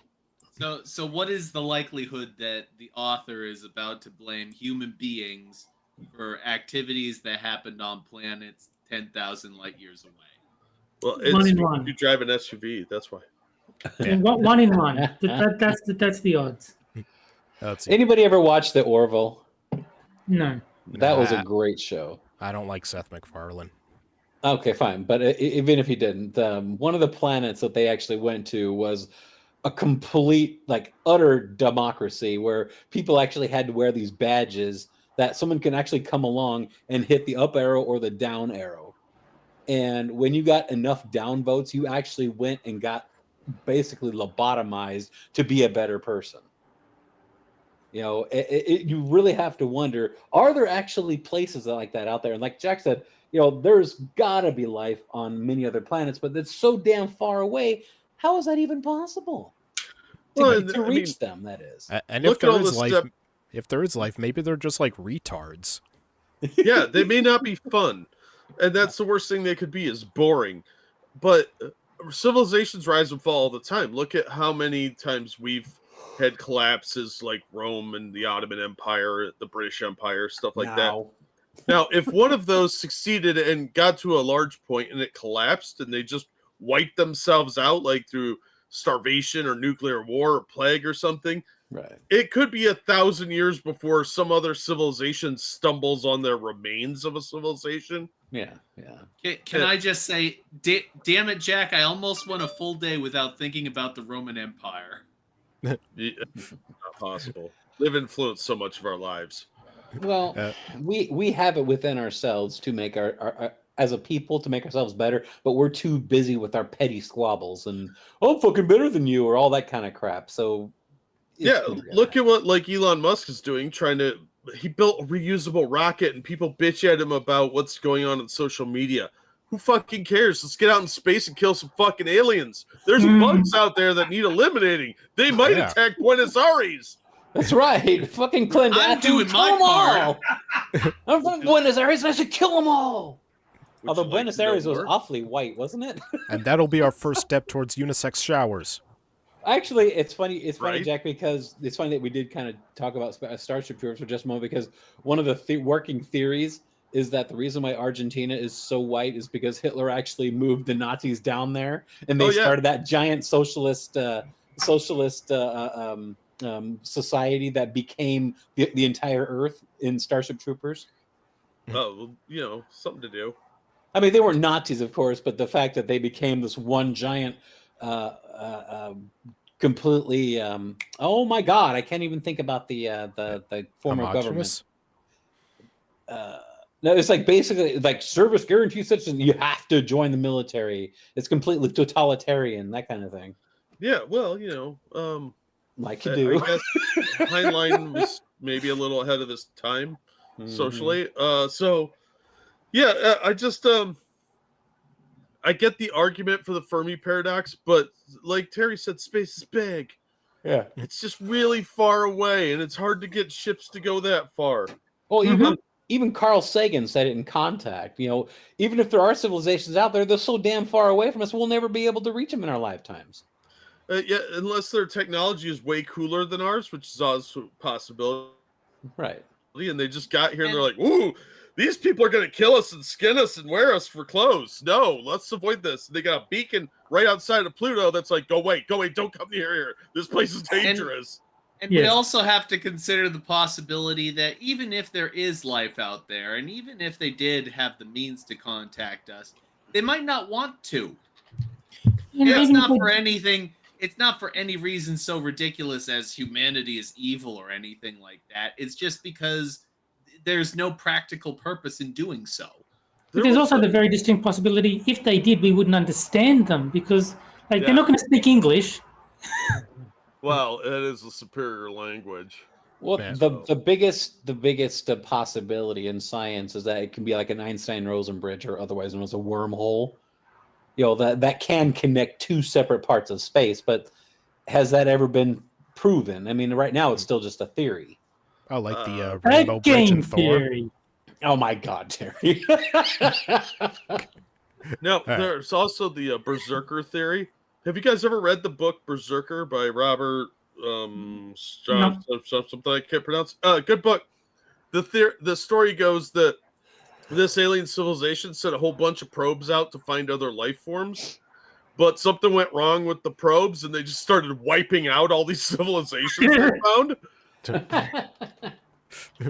So what is the likelihood that the author is about to blame human beings for activities that happened on planets 10,000 light years away? Well, One in it's one. you drive an SUV, that's why. Yeah. One in one. That's the odds. Let's see. Anybody ever watch The Orville? No. That was a great show. I don't like Seth MacFarlane. Okay, fine. But even if you didn't, one of the planets that they actually went to was a complete, like, utter democracy where people actually had to wear these badges that someone can actually come along and hit the up arrow or the down arrow. And when you got enough down votes, you actually went and got basically lobotomized to be a better person. You know, you really have to wonder, are there actually places like that out there? And like Jack said, you know, there's got to be life on many other planets, but it's so damn far away. How is that even possible? To reach them, that is. And if there is life, maybe they're just like retards. Yeah, they may not be fun. And that's the worst thing they could be, is boring. But civilizations rise and fall all the time. Look at how many times we've had collapses, like Rome and the Ottoman Empire, the British Empire, stuff like that. Now, if one of those succeeded and got to a large point and it collapsed and they just wiped themselves out, like through starvation or nuclear war or plague or something, right? It could be 1,000 years before some other civilization stumbles on the remains of a civilization. Yeah. Can I just say, damn it, Jack, I almost went a full day without thinking about the Roman Empire. Not possible. They've influenced so much of our lives. Well, we have it within ourselves to make our as a people, to make ourselves better, but we're too busy with our petty squabbles and I'm fucking better than you or all that kind of crap. So yeah, look at what like Elon Musk is doing, he built a reusable rocket and people bitch at him about what's going on social media. Who fucking cares? Let's get out in space and kill some fucking aliens. There's bugs out there that need eliminating. They might attack Buenos Aires. That's right. Fucking Clinton. I'm doing my part. I'm from Buenos Aires and I should kill them all. Although Buenos Aires was awfully white, wasn't it? And that'll be our first step towards unisex showers. Actually, it's funny. It's funny, Right? Jack, because it's funny that we did kind of talk about Starship Troopers for just a moment, because one of the working theories is that the reason why Argentina is so white is because Hitler actually moved the Nazis down there, and they started that giant socialist society that became the entire Earth in Starship Troopers. Oh, well, something to do. I mean, they weren't Nazis, of course, but the fact that they became this one giant, completely. Oh my God, I can't even think about the form of government. No, it's like basically like service guarantee citizen. You have to join the military. It's completely totalitarian, that kind of thing. Yeah, well, like you do. I guess Heinlein was maybe a little ahead of his time socially. So, yeah, I just I get the argument for the Fermi paradox, but like Terry said, space is big. Yeah. It's just really far away, and it's hard to get ships to go that far. Well, even Carl Sagan said it in Contact. You know, even if there are civilizations out there, they're so damn far away from us, we'll never be able to reach them in our lifetimes. Yeah, unless their technology is way cooler than ours, which is also a possibility. Right. And they just got here and they're like, ooh, these people are going to kill us and skin us and wear us for clothes. No, let's avoid this. They got a beacon right outside of Pluto that's like, go away, don't come near here. This place is dangerous. And we also have to consider the possibility that even if there is life out there, and even if they did have the means to contact us, they might not want to. It's not for anything. It's not for any reason so ridiculous as humanity is evil or anything like that. It's just because there's no practical purpose in doing so. But there's also the very distinct possibility, if they did, we wouldn't understand them because they're not going to speak English. Well, it is a superior language. Well, the biggest possibility in science is that it can be like an Einstein-Rosen bridge, or otherwise known as a wormhole. You know, that can connect two separate parts of space, but has that ever been proven? I mean, right now it's still just a theory. Oh, like the Rainbow Bridge in Thor. Oh my God, Terry! No, there's also the Berserker theory. Have you guys ever read the book Berserker by Robert something I can't pronounce? Good book. The story goes that this alien civilization sent a whole bunch of probes out to find other life forms, but something went wrong with the probes, and they just started wiping out all these civilizations they found.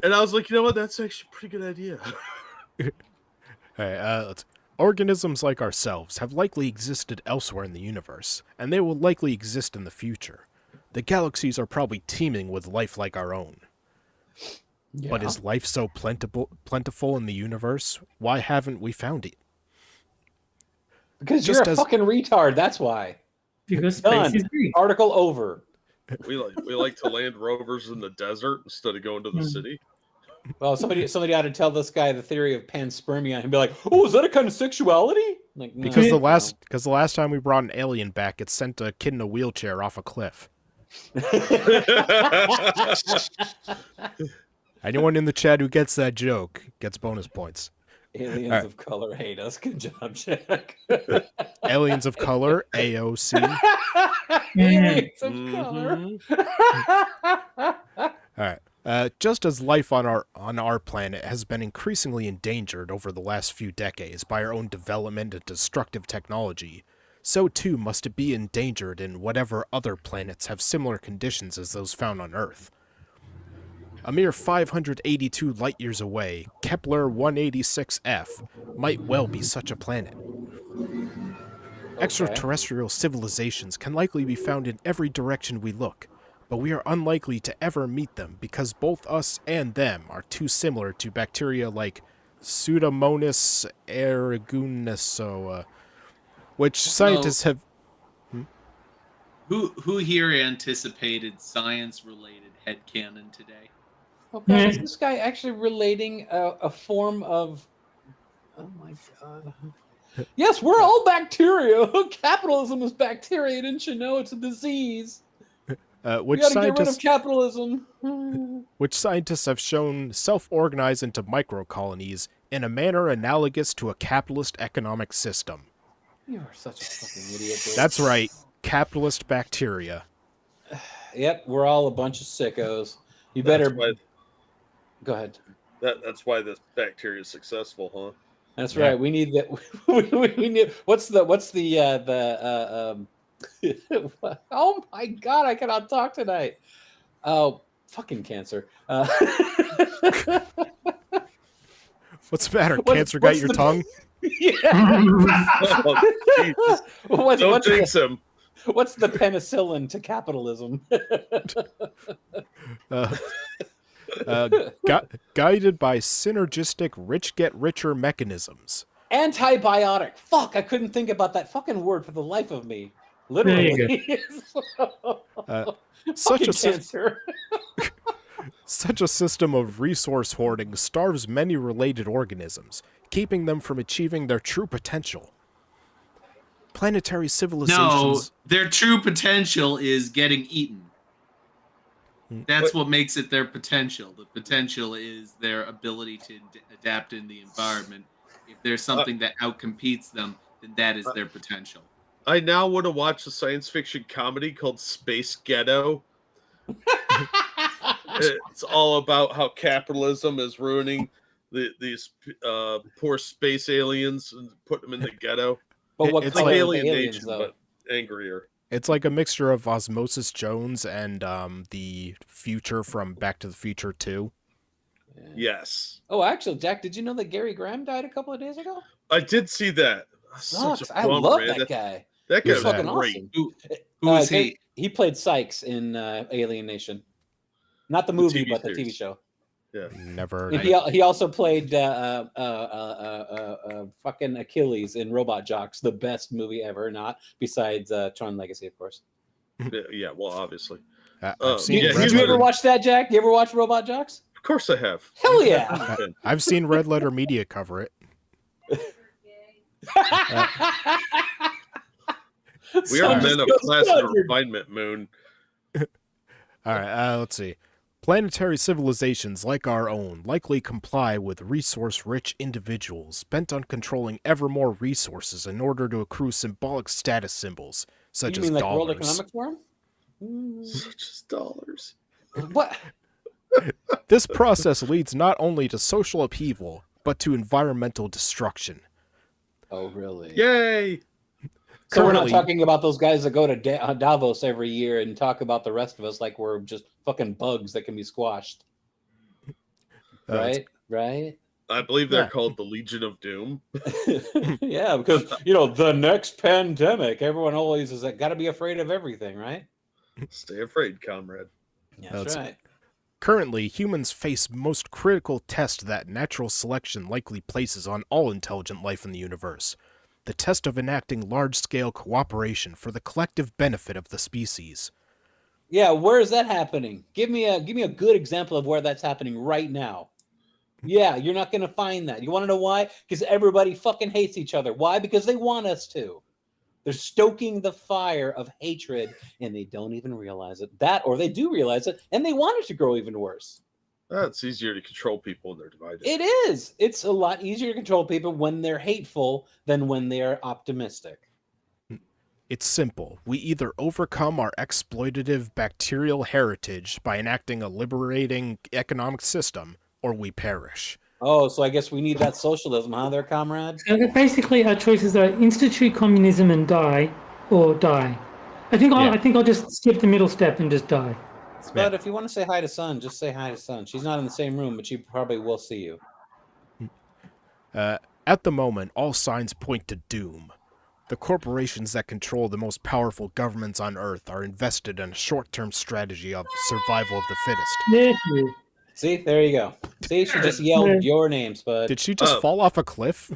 And I was like, you know what? That's actually a pretty good idea. Organisms like ourselves have likely existed elsewhere in the universe, and they will likely exist in the future. The galaxies are probably teeming with life like our own. Yeah. But is life so plentiful in the universe? Why haven't we found it? Because you're a fucking retard, that's why. Because space is green. Article over. We like to land rovers in the desert instead of going to the city. Well, somebody ought to tell this guy the theory of panspermia and be like, "Oh, is that a kind of sexuality?" Like, no, because the last time we brought an alien back, it sent a kid in a wheelchair off a cliff. Anyone in the chat who gets that joke gets bonus points. Aliens of color hate us. Good job, Jack. Aliens of color, AOC. Aliens of color. All right. Just as life on our planet has been increasingly endangered over the last few decades by our own development and destructive technology, so too must it be endangered in whatever other planets have similar conditions as those found on Earth. A mere 582 light-years away, Kepler 186f might well be such a planet. Okay. Extraterrestrial civilizations can likely be found in every direction we look, but we are unlikely to ever meet them because both us and them are too similar to bacteria like Pseudomonas aeruginosa, which scientists have... Who here anticipated science-related headcanon today? Okay, is this guy actually relating a form of... Oh my God. Yes, we're all bacteria. Capitalism is bacteria. Didn't you know it's a disease? We gotta get rid of capitalism. Which scientists have shown self-organize into microcolonies in a manner analogous to a capitalist economic system. You are such a fucking idiot, dude. That's right, capitalist bacteria. Yep, we're all a bunch of sickos. You better... Go ahead. That's why this bacteria is successful, huh? That's right. We need that. We need... What's the oh my God, I cannot talk tonight. Oh, fucking cancer. What's the matter? Cancer got your tongue? Yeah. Don't jinx him. What's the penicillin to capitalism? Guided by synergistic rich-get-richer mechanisms. Antibiotic. Fuck, I couldn't think about that fucking word for the life of me. Literally. Such a system of resource hoarding starves many related organisms, keeping them from achieving their true potential. Planetary No, civilizations. their true potential is getting eaten. That's what makes it their potential. The potential is their ability to adapt in the environment. If there's something that outcompetes them, then that is their potential. I now want to watch a science fiction comedy called Space Ghetto. It's all about how capitalism is ruining these poor space aliens and putting them in the ghetto. But what It's color like are the Alien aliens, Nation, though? but angrier. It's like a mixture of Osmosis Jones and the future from Back to the Future 2. Yes. Oh, actually, Jack, did you know that Gary Graham died a couple of days ago? I did see that. Sucks. Such a I bummer, love man. that guy. That guy He's was fucking great. awesome. Who is he? He played Sykes in Alien Nation. Not the movie, TV but the series. TV show. Yeah. Never. And he also played fucking Achilles in Robot Jocks, the best movie ever, not besides Tron Legacy, of course. Yeah, well, obviously. I've seen yeah, Red Did you ever Letter. watch that, Jack? You ever watch Robot Jocks? Of course I have. Hell yeah! I've seen Red Letter Media cover it. We are men of class and refinement, Moon. All right, let's see. Planetary civilizations like our own likely comply with resource-rich individuals bent on controlling ever more resources in order to accrue symbolic status symbols, such You as mean like dollars. World Economic Forum? Such as dollars. What? This process leads not only to social upheaval, but to environmental destruction. Oh, really? Yay! So we're not Currently- talking about those guys that go to Davos every year and talk about the rest of us like we're just fucking bugs that can be squashed. Right? Right? I believe they're Yeah. called the Legion of Doom. Yeah, because, the next pandemic, everyone always is got to be afraid of everything, right? Stay afraid, comrade. Yeah, That's that's right. Currently, humans face most critical test that natural selection likely places on all intelligent life in the universe. The test of enacting large-scale cooperation for the collective benefit of the species. Yeah, where is that happening? Give me a good example of where that's happening right now. Yeah, you're not going to find that. You want to know why? Because everybody fucking hates each other. Why? Because they want us to. They're stoking the fire of hatred, and they don't even realize it. That, or they do realize it, and they want it to grow even worse. It's easier to control people when they're divided. It is. It's a lot easier to control people when they're hateful than when they're optimistic. It's simple. We either overcome our exploitative bacterial heritage by enacting a liberating economic system, or we perish. Oh, so I guess we need that socialism, huh, there, comrade? So basically, our choices are institute communism and die, or die. I think I'll just skip the middle step and just die. But if you want to say hi to Sun, just say hi to Sun. She's not in the same room, but she probably will see you. At the moment, all signs point to doom. The corporations that control the most powerful governments on Earth are invested in a short-term strategy of survival of the fittest. There you See, there you go. See, she just yelled your name, Spud. Did she just fall off a cliff?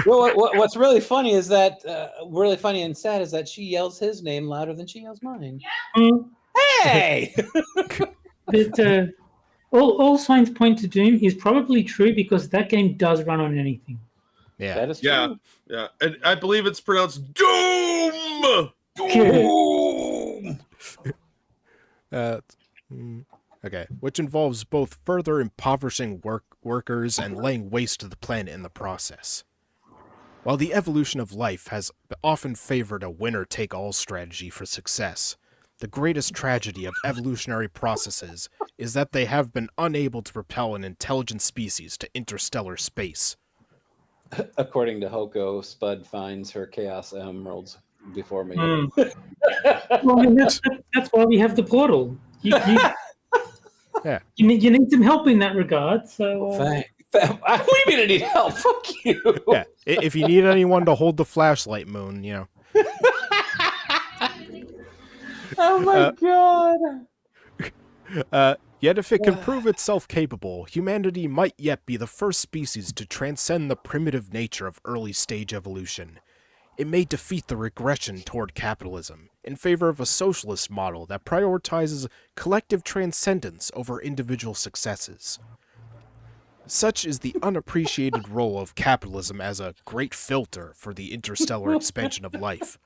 Well, what's really funny is that, really funny and sad is that she yells his name louder than she yells mine. go. Hey! But all signs point to doom is probably true because that game does run on anything. Yeah. That is true. Yeah, yeah. And I believe it's pronounced Doom! Doom! Okay, which involves both further impoverishing workers and laying waste to the planet in the process. While the evolution of life has often favored a winner-take-all strategy for success, the greatest tragedy of evolutionary processes is that they have been unable to propel an intelligent species to interstellar space. According to Hoko, Spud finds her Chaos Emeralds before me. Well, I mean, that's why we have the portal. Yeah. You need some help in that regard. So What do you mean I need help? Fuck you. Yeah, if you need anyone to hold the flashlight, Moon, you know. Oh my god. Yet if it can prove itself capable, humanity might yet be the first species to transcend the primitive nature of early-stage evolution. It may defeat the regression toward capitalism in favor of a socialist model that prioritizes collective transcendence over individual successes. Such is the unappreciated role of capitalism as a great filter for the interstellar expansion of life.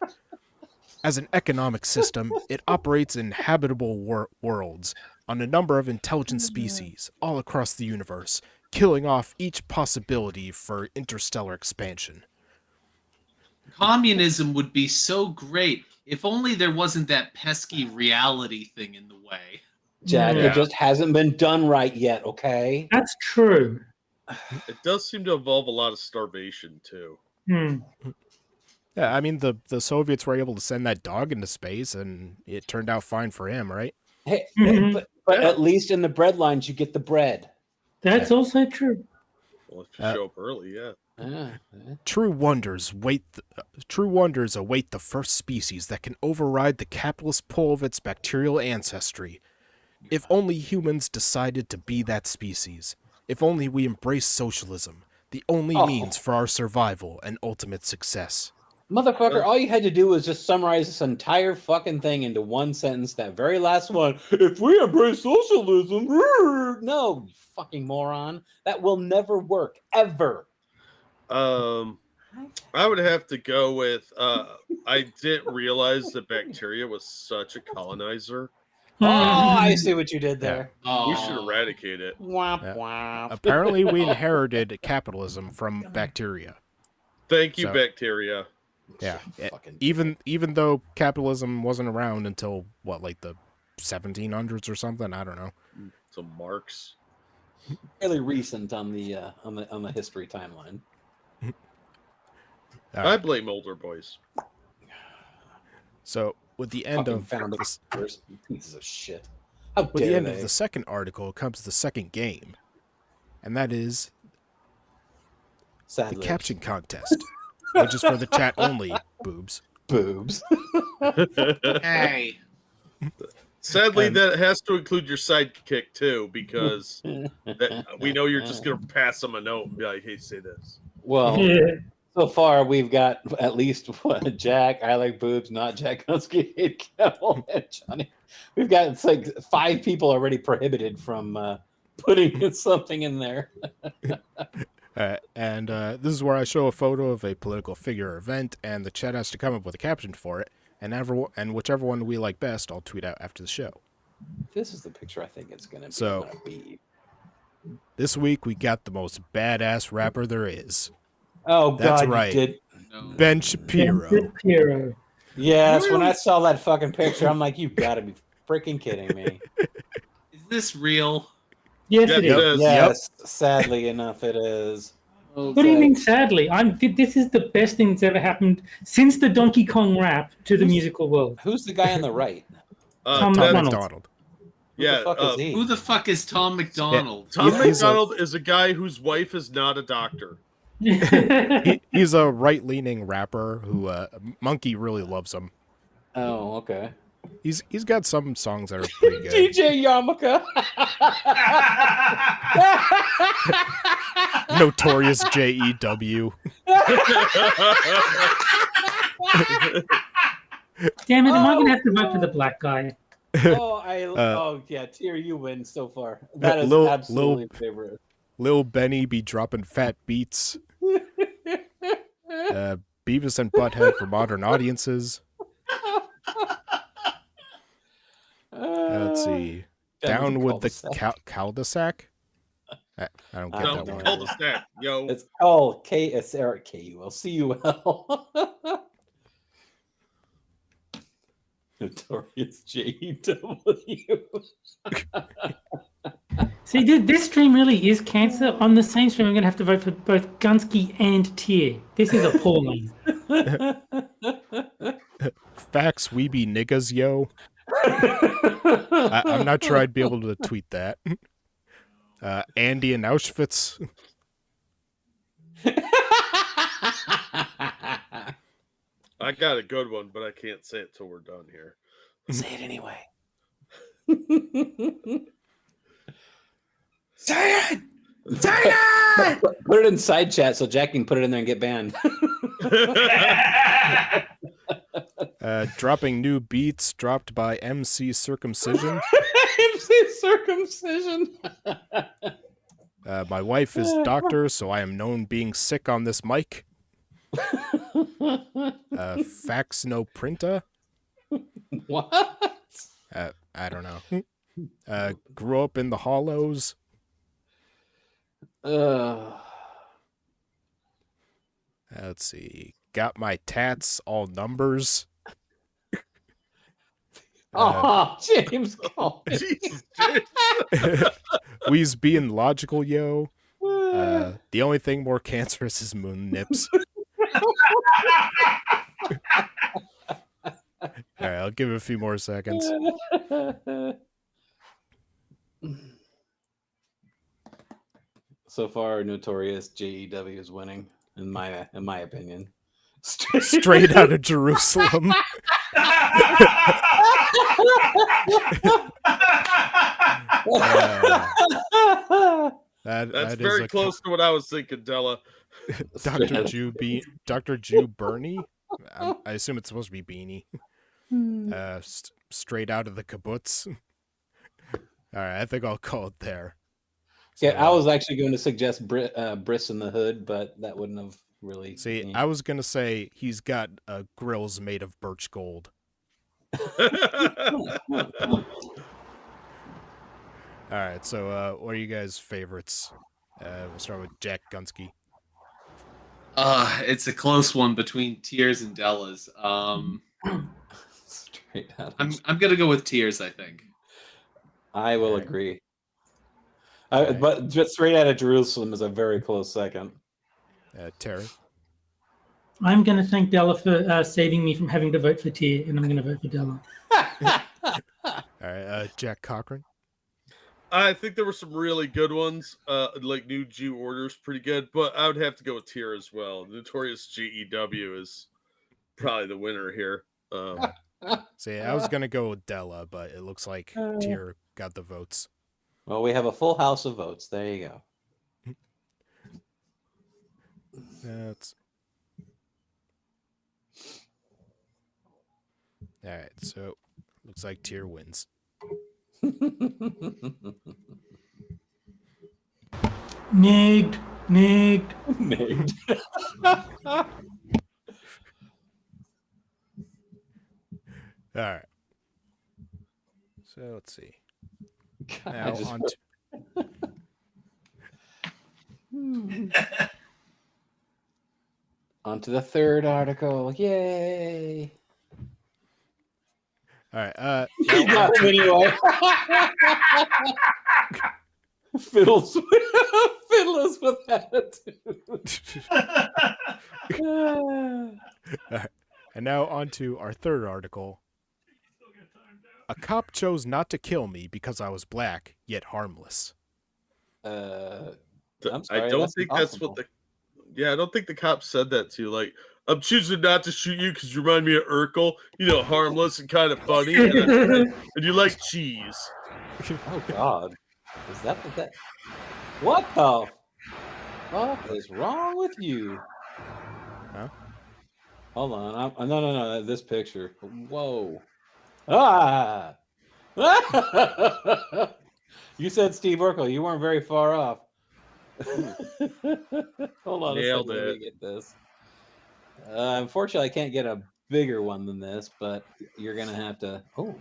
As an economic system, it operates in habitable worlds on a number of intelligent species all across the universe, killing off each possibility for interstellar expansion. Communism would be so great if only there wasn't that pesky reality thing in the way. Jack, Yeah. it just hasn't been done right yet, okay? That's true. It does seem to involve a lot of starvation too. Hmm. Yeah, I mean, the Soviets were able to send that dog into space, and it turned out fine for him, right? Hey, Mhm. but at least in the bread lines, you get the bread. That's also true. Well, if you show up early, yeah. True wonders await the first species that can override the capitalist pull of its bacterial ancestry. If only humans decided to be that species. If only we embrace socialism, the only means for our survival and ultimate success. Motherfucker, all you had to do was just summarize this entire fucking thing into one sentence, that very last one. If we embrace socialism, no, you fucking moron. That will never work, ever. I would have to go with I didn't realize that bacteria was such a colonizer. Oh, I see what you did there. We should eradicate it. Womp, Yeah. womp. Apparently, we inherited capitalism from bacteria. Thank you, So- bacteria. Yeah, Fucking even though capitalism wasn't around until what, like the 1700s or something. I don't know. Some marks. fairly recent on the history timeline. I blame older boys. So with the end Fucking of founding this, fathers, pieces of shit. How with the dare end they? of the second article comes the second game, and that is Sad the lips. caption contest, which is for the chat only. Boobs. boobs. Hey. Sadly, And- that has to include your sidekick too, because we know you're just gonna pass them a note and be like, "Hey, say this." Well, Yeah. so far we've got at least Jack, I like boobs, not Jack Hunsky, hate Kettle, and Johnny. We've got it's like 5 people already prohibited from putting something in there. And this is where I show a photo of a political figure or event, and the chat has to come up with a caption for it. And whichever one we like best, I'll tweet out after the show. This is the picture I think it's gonna be. So- I'm gonna be. This week we got the most badass rapper there is, Oh That's God, right. you did. No. Ben Shapiro. Shapiro. Yes, when I saw that fucking picture, I'm like, you gotta be freaking kidding me. Is this real? Yes, Yep, it it is. is. Yes, sadly enough, it is. What do you mean, sadly? This is the best thing that's ever happened since the Donkey Kong rap to the musical world. Who's the guy on the right? Tom Tom McDonald. McDonald. Who Yeah, the fuck is he? Who the fuck is Tom McDonald? Tom He's McDonald is a guy whose wife is not a doctor. He's a right-leaning rapper who Monkey really loves him. Oh, okay. He's got some songs that are pretty good. DJ Yarmulke. Notorious J.E.W. Damn it! Am I gonna have to vote for the black guy? Oh yeah, Tier, you win so far. That is Lil- absolutely favorite. Lil Benny be dropping fat beats. Beavis and Butthead for modern audiences. Let's see. Down with the cul-de-sac. I don't get No, that No, one. cul-de-sac, yo. It's it's Eric K-U-L. C-U-L. Notorious J-E-W. See, this stream really is cancer. On the same stream, I'm gonna have to vote for both Gunsky and Tier. This is appalling. Facts, we be niggas, yo. I'm not sure I'd be able to tweet that. Andy in Auschwitz. I got a good one, but I can't say it till we're done here. Say it anyway. Say it! Say it! Put it in side chat so Jack can put it in there and get banned. Dropping new beats dropped by MC Circumcision. MC Circumcision. My wife is doctor, so I am known being sick on this mic. Fax no printer. What? I don't know. Grew up in the hollows. Let's see. Got my tats all numbers. James Cole. Jesus, James. We's being logical, yo. The only thing more cancerous is moon nips. All right, I'll give it a few more seconds. So far, Notorious JEW is winning, in my opinion. Straight out of Jerusalem. That's very close to what I was thinking, Della. Dr. Jew Bernie. I assume it's supposed to be Beanie. Straight out of the kibbutz. All right, I think I'll call it there. So, yeah, I was actually going to suggest Briss in the Hood, but that wouldn't have really. See, I was going to say he's got grills made of birch gold. All right, so what are you guys' favorites? We'll start with Jack Gunsky. It's a close one between Tears and Della's. Straight out. I'm gonna go with Tears. I think. I will agree. But just Straight Out of Jerusalem is a very close second. Terry. I'm going to thank Della for saving me from having to vote for Tyr, and I'm going to vote for Della. All right, Jack Cochran. I think there were some really good ones, like New Jew Order's pretty good, but I would have to go with Tyr as well. Notorious GEW is probably the winner here. See, I was going to go with Della, but it looks like Tyr got the votes. Well, we have a full house of votes. There you go. That's all right. So looks like Tyr wins. Nigged. All right. So let's see. God, Now on to... On to the third article. Yay! All right. You got him anyway. Fiddles with attitude. All right. And now on to our third article. A cop chose not to kill me because I was black, yet harmless. I'm sorry, I don't think that's what the. Yeah, I don't think the cop said that to you. Like, I'm choosing not to shoot you because you remind me of Urkel. You know, harmless and kind of funny, and you like cheese. Oh God, is that what that? What the fuck is wrong with you? Huh? Hold on, no. This picture. Whoa. Ah! You said Steve Urkel. You weren't very far off. Hold on Nailed a second. Let me get this. Unfortunately, I can't get a bigger one than this, but you're gonna have to. Oh,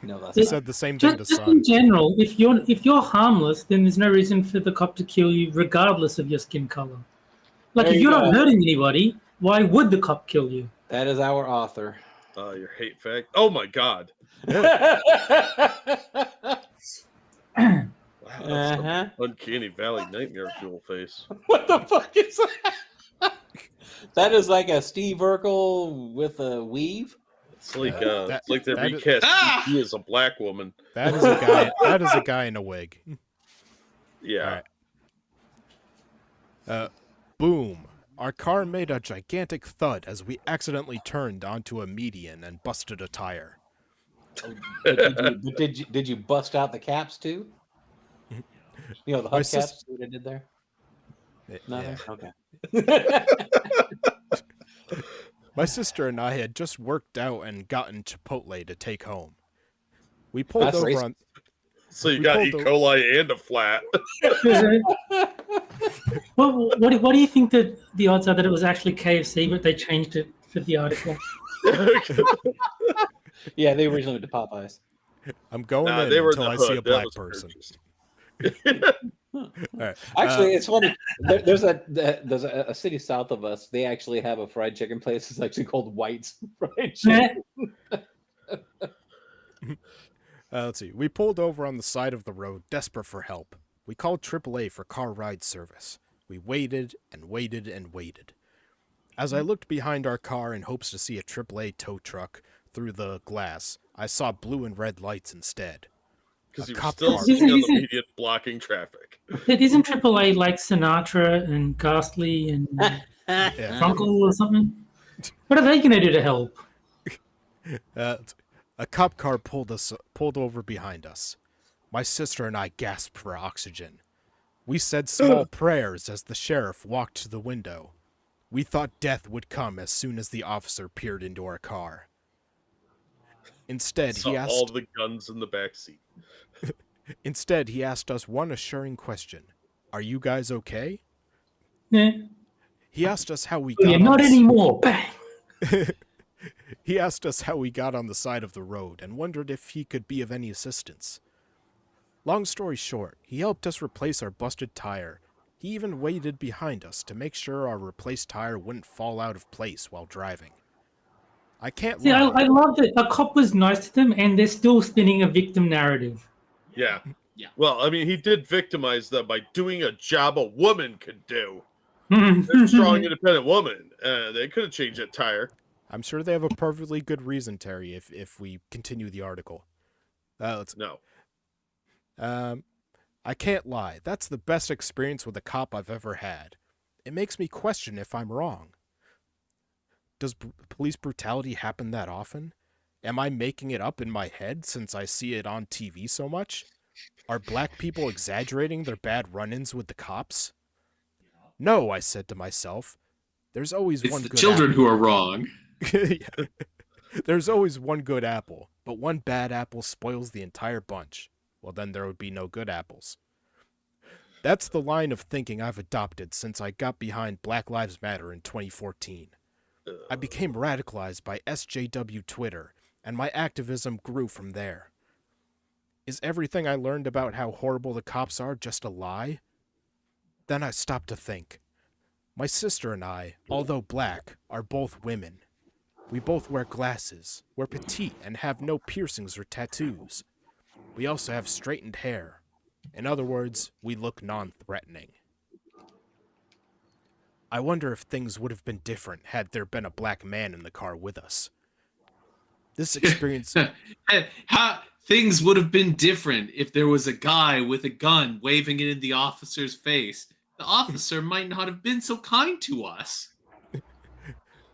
no, that's He not. said the same thing to Just Son. in general, if you're harmless, then there's no reason for the cop to kill you, regardless of your skin color. Like, There if you you're go. not hurting anybody, why would the cop kill you? That is our author. Your hate fact. Oh my God. Wow, that's some uncanny valley nightmare fuel face. What the fuck is that? That is like a Steve Urkel with a weave. It's like they that recast he as a black woman. That is a guy. That is a guy in a wig. Yeah. All right. Boom. Our car made a gigantic thud as we accidentally turned onto a median and busted a tire. Did you bust out the caps too? You know the My hubcaps. See what I did there? Nothing. Yeah. Okay. My sister and I had just worked out and gotten Chipotle to take home. We pulled That's over racist. on. So you We got pulled E. the- coli and a flat. What do you think that the odds are that it was actually KFC, but they changed it for the article? Yeah, they originally went to Popeyes. I'm going Nah, in they were in until the I see hood. a That black was person. purchased. All right. Actually, it's funny. There's a city south of us. They actually have a fried chicken place. It's actually called White's Fried Chicken. Let's see. We pulled over on the side of the road, desperate for help. We called AAA for car ride service. We waited and waited and waited. As I looked behind our car in hopes to see a AAA tow truck through the glass, I saw blue and red lights instead. Because A you were cop still car. sitting on the Isn't- median blocking traffic. But isn't AAA like Sinatra and Ghastly and Yeah. Drunkle or something? What are they going to do to help? A cop car pulled over behind us. My sister and I gasped for oxygen. We said small prayers as the sheriff walked to the window. We thought death would come as soon as the officer peered into our car. Instead, Saw he all asked the guns in the back seat. he asked us one assuring question. Are you guys okay? Yeah. He asked us how we Well, got yeah, on not the anymore. Bang. He asked us how we got on the side of the road and wondered if he could be of any assistance. Long story short, he helped us replace our busted tire. He even waited behind us to make sure our replaced tire wouldn't fall out of place while driving. I can't See, I lie. love that a cop was nice to them, and they're still spinning a victim narrative. Yeah. Yeah. Well, I mean, he did victimize them by doing a job a woman could do. Hmm. They're a strong, independent woman. They could have changed that tire. I'm sure they have a perfectly good reason, Terry, if we continue the article. No. I can't lie. That's the best experience with a cop I've ever had. It makes me question if I'm wrong. Does police brutality happen that often? Am I making it up in my head since I see it on TV so much? Are black people exaggerating their bad run-ins with the cops? No, I said to myself. There's always It's one the good children apple. who are wrong. Yeah. There's always one good apple, but one bad apple spoils the entire bunch. Well, then there would be no good apples. That's the line of thinking I've adopted since I got behind Black Lives Matter in 2014. I became radicalized by SJW Twitter, and my activism grew from there. Is everything I learned about how horrible the cops are just a lie? Then I stopped to think. My sister and I, although black, are both women. We both wear glasses, we're petite, and have no piercings or tattoos. We also have straightened hair. In other words, we look non-threatening. I wonder if things would have been different had there been a black man in the car with us. This experience... How things would have been different if there was a guy with a gun waving it in the officer's face. The officer might not have been so kind to us.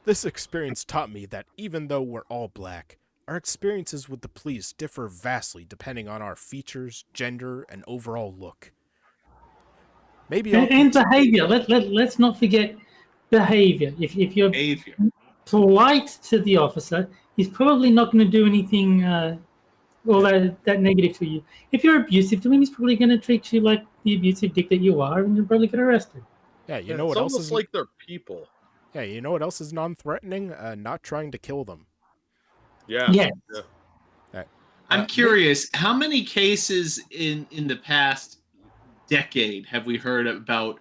This experience taught me that even though we're all black, our experiences with the police differ vastly depending on our features, gender, and overall look. Maybe I'll And behavior. Let's not forget behavior. If you're Behavior. polite to the officer, he's probably not going to do anything all that negative to you. If you're abusive to him, he's probably going to treat you like the abusive dick that you are, and you'll probably get arrested. Yeah, you Yeah, know it's what else almost is like they're people. Yeah, you know what else is non-threatening? Not trying to kill them. Yeah. Yeah. I'm curious, how many cases in the past decade have we heard about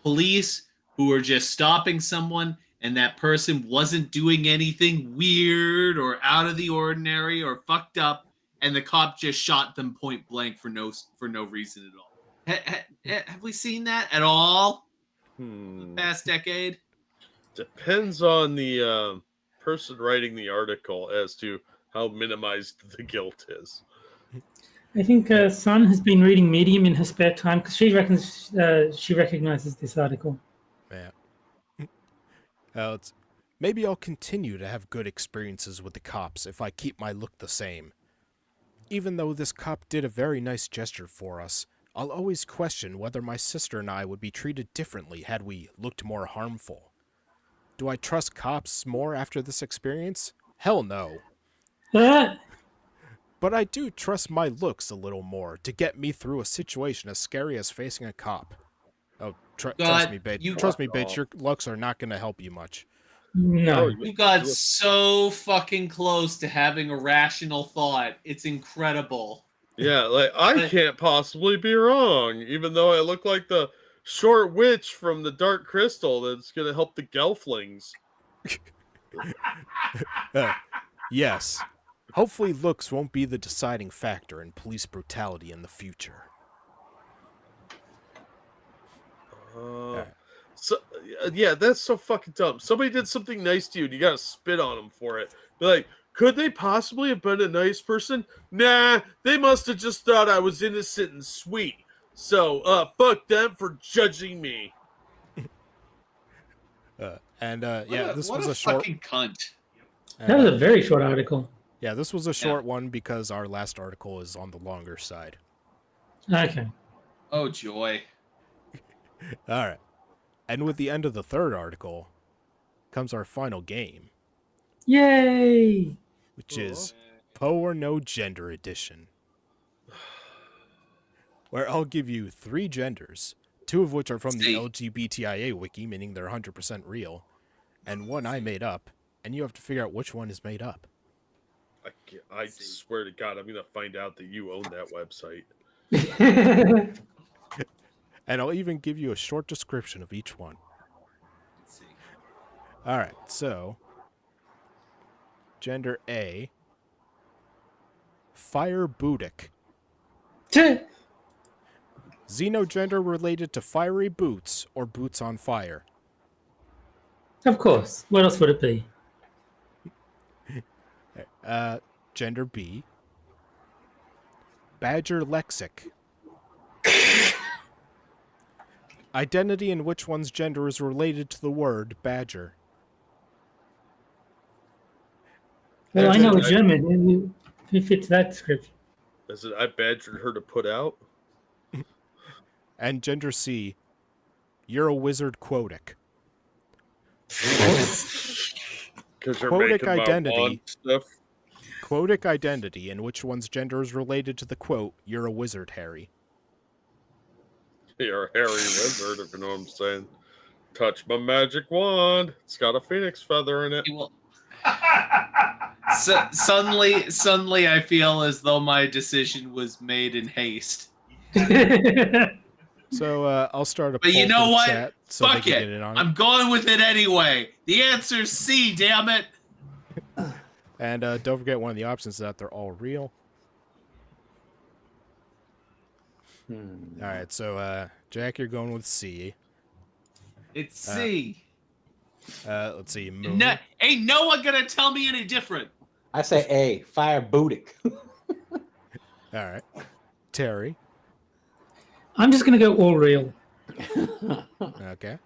police who are just stopping someone and that person wasn't doing anything weird or out of the ordinary or fucked up, and the cop just shot them point blank for no reason at all? Have we seen that at all in the past decade? Depends on the person writing the article as to how minimized the guilt is. I think Sun has been reading Medium in her spare time because she reckons she recognizes this article. Yeah. Maybe I'll continue to have good experiences with the cops if I keep my look the same. Even though this cop did a very nice gesture for us, I'll always question whether my sister and I would be treated differently had we looked more harmful. Do I trust cops more after this experience? Hell no. Uh, But but I do trust my looks a little more to get me through a situation as scary as facing a cop. Oh, trust me, bitch. Trust me, bitch. Your looks are not going to help you much. No. You got so fucking close to having a rational thought. It's incredible. Yeah, like I can't possibly be wrong, even though I look like the short witch from the Dark Crystal that's gonna help the Gelflings. Yes. Hopefully looks won't be the deciding factor in police brutality in the future. So yeah, that's so fucking dumb. Somebody did something nice to you and you gotta spit on them for it. Be like, could they possibly have been a nice person? Nah, they must have just thought I was innocent and sweet. So fuck them for judging me. This was a short fucking cunt. That was a very short article. Yeah, this was a short one because our last article is on the longer side. Okay. Oh joy. All right. And with the end of the third article comes our final game, Yay! which is Poe or No Gender Edition. Where I'll give you 3 genders, 2 of which are from the LGBTIA wiki, meaning they're 100% real, and 1 I made up, and you have to figure out which one is made up. I swear to God, I'm going to find out that you own that website. And I'll even give you a short description of each one. Let's see. All right, so gender A, Fire Bootic. Xenogender related to fiery boots or boots on fire. Of course. What else would it be? Gender B, Badger Lexic. Identity in which one's gender is related to the word badger. Well, I know a German who fits that description. Is it I badgered her to put out? And gender C, you're a wizard quodic. Because you're Quodic making identity. Stuff. Quodic identity in which one's gender is related to the quote, you're a wizard, Harry. You're a hairy wizard, if you know what I'm saying. Touch my magic wand. It's got a phoenix feather in it. Suddenly, I feel as though my decision was made in haste. So I'll start a But poll you know for the what? chat so Fuck they can it. get in on I'm going with it anyway. The answer's C, damn it. And don't forget one of the options is that they're all real. All right, so Jack, you're going with C. It's C. Let's see. Moon. No, ain't no one gonna tell me any different. I say A, Fire Bootic. All right. Terry. I'm just going to go all real. Okay.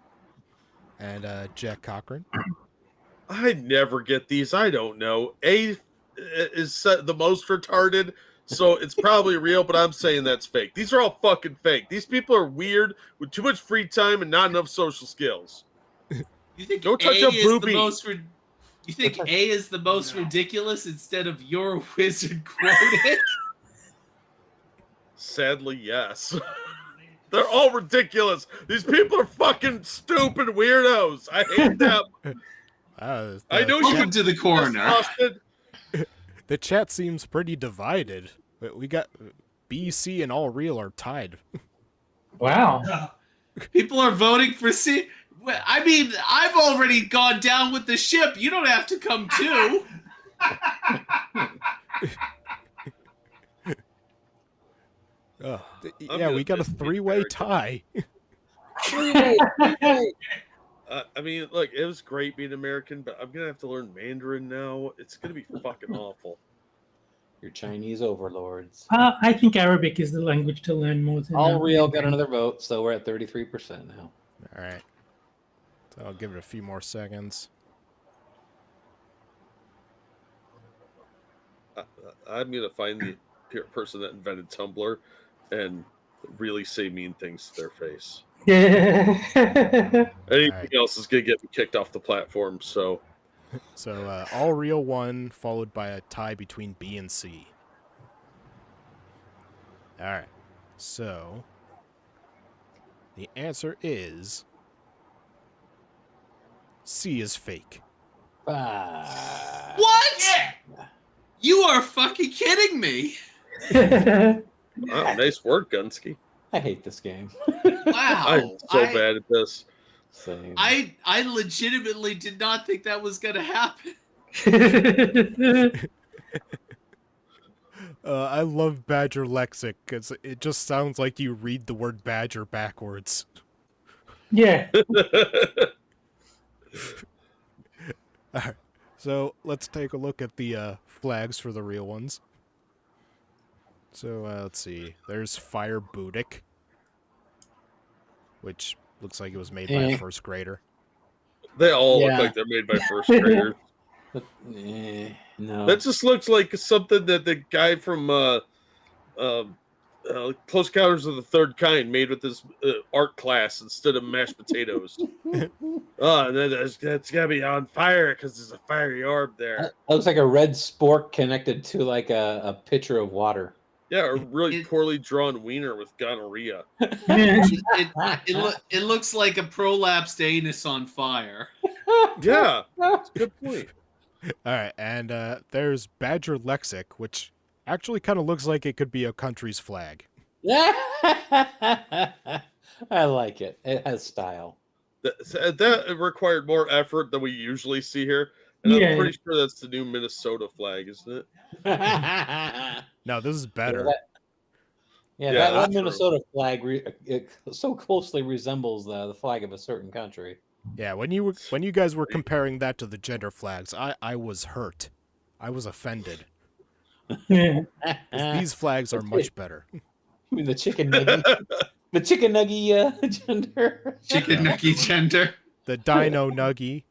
And Jack Cochran. I never get these. I don't know. A is the most retarded, so it's probably real, but I'm saying that's fake. These are all fucking fake. These people are weird with too much free time and not enough social skills. You think Don't touch A a is booby. the most you think A is the most ridiculous instead of your wizard quoted? Sadly, yes. They're all ridiculous. These people are fucking stupid weirdos. I hate them. I know you Welcome would to the corner. The chat seems pretty divided. We got B, C, and all real are tied. Wow. People are voting for C. I mean, I've already gone down with the ship. You don't have to come too. Yeah, we got a 3-way tie. I mean, look, it was great being American, but I'm gonna have to learn Mandarin now. It's gonna be fucking awful. Your Chinese overlords. I think Arabic is the language to learn more than All real got another vote, so we're at 33% now. All right. So I'll give it a few more seconds. I'm gonna find the person that invented Tumblr and really say mean things to their face. Anything else is gonna get me kicked off the platform. So all real 1, followed by a tie between B and C. All right. So the answer is C is fake. Ah. What? You are fucking kidding me. Wow, nice work, Gunsky. I hate this game. Wow. I'm so bad at this. Same. I legitimately did not think that was gonna happen. I love Badger Lexic because it just sounds like you read the word badger backwards. Yeah. All right. So let's take a look at the flags for the real ones. So let's see. There's Fire Budic, which looks like it was made by a first grader. They all Yeah. look like they're made by first graders. But, no. That just looks like something that the guy from Close Encounters of the Third Kind made with his art class instead of mashed potatoes. And then that's got to be on fire because there's a fiery orb there. That looks like a red spork connected to like a pitcher of water. Yeah, a really poorly drawn wiener with gonorrhea. It looks like a prolapsed anus on fire. Yeah, that's a good point. All right, and there's Badger Lexic, which actually kind of looks like it could be a country's flag. I like it. It has style. That required more effort than we usually see here. And I'm pretty sure that's the new Minnesota flag, isn't it? No, this is better. That Minnesota flag it so closely resembles the flag of a certain country. Yeah, when you guys were comparing that to the gender flags, I was hurt. I was offended. Yeah. These flags are much better. I mean the chicken nugget, the chicken nugget gender. Chicken nugget gender. The Dino Nuggy.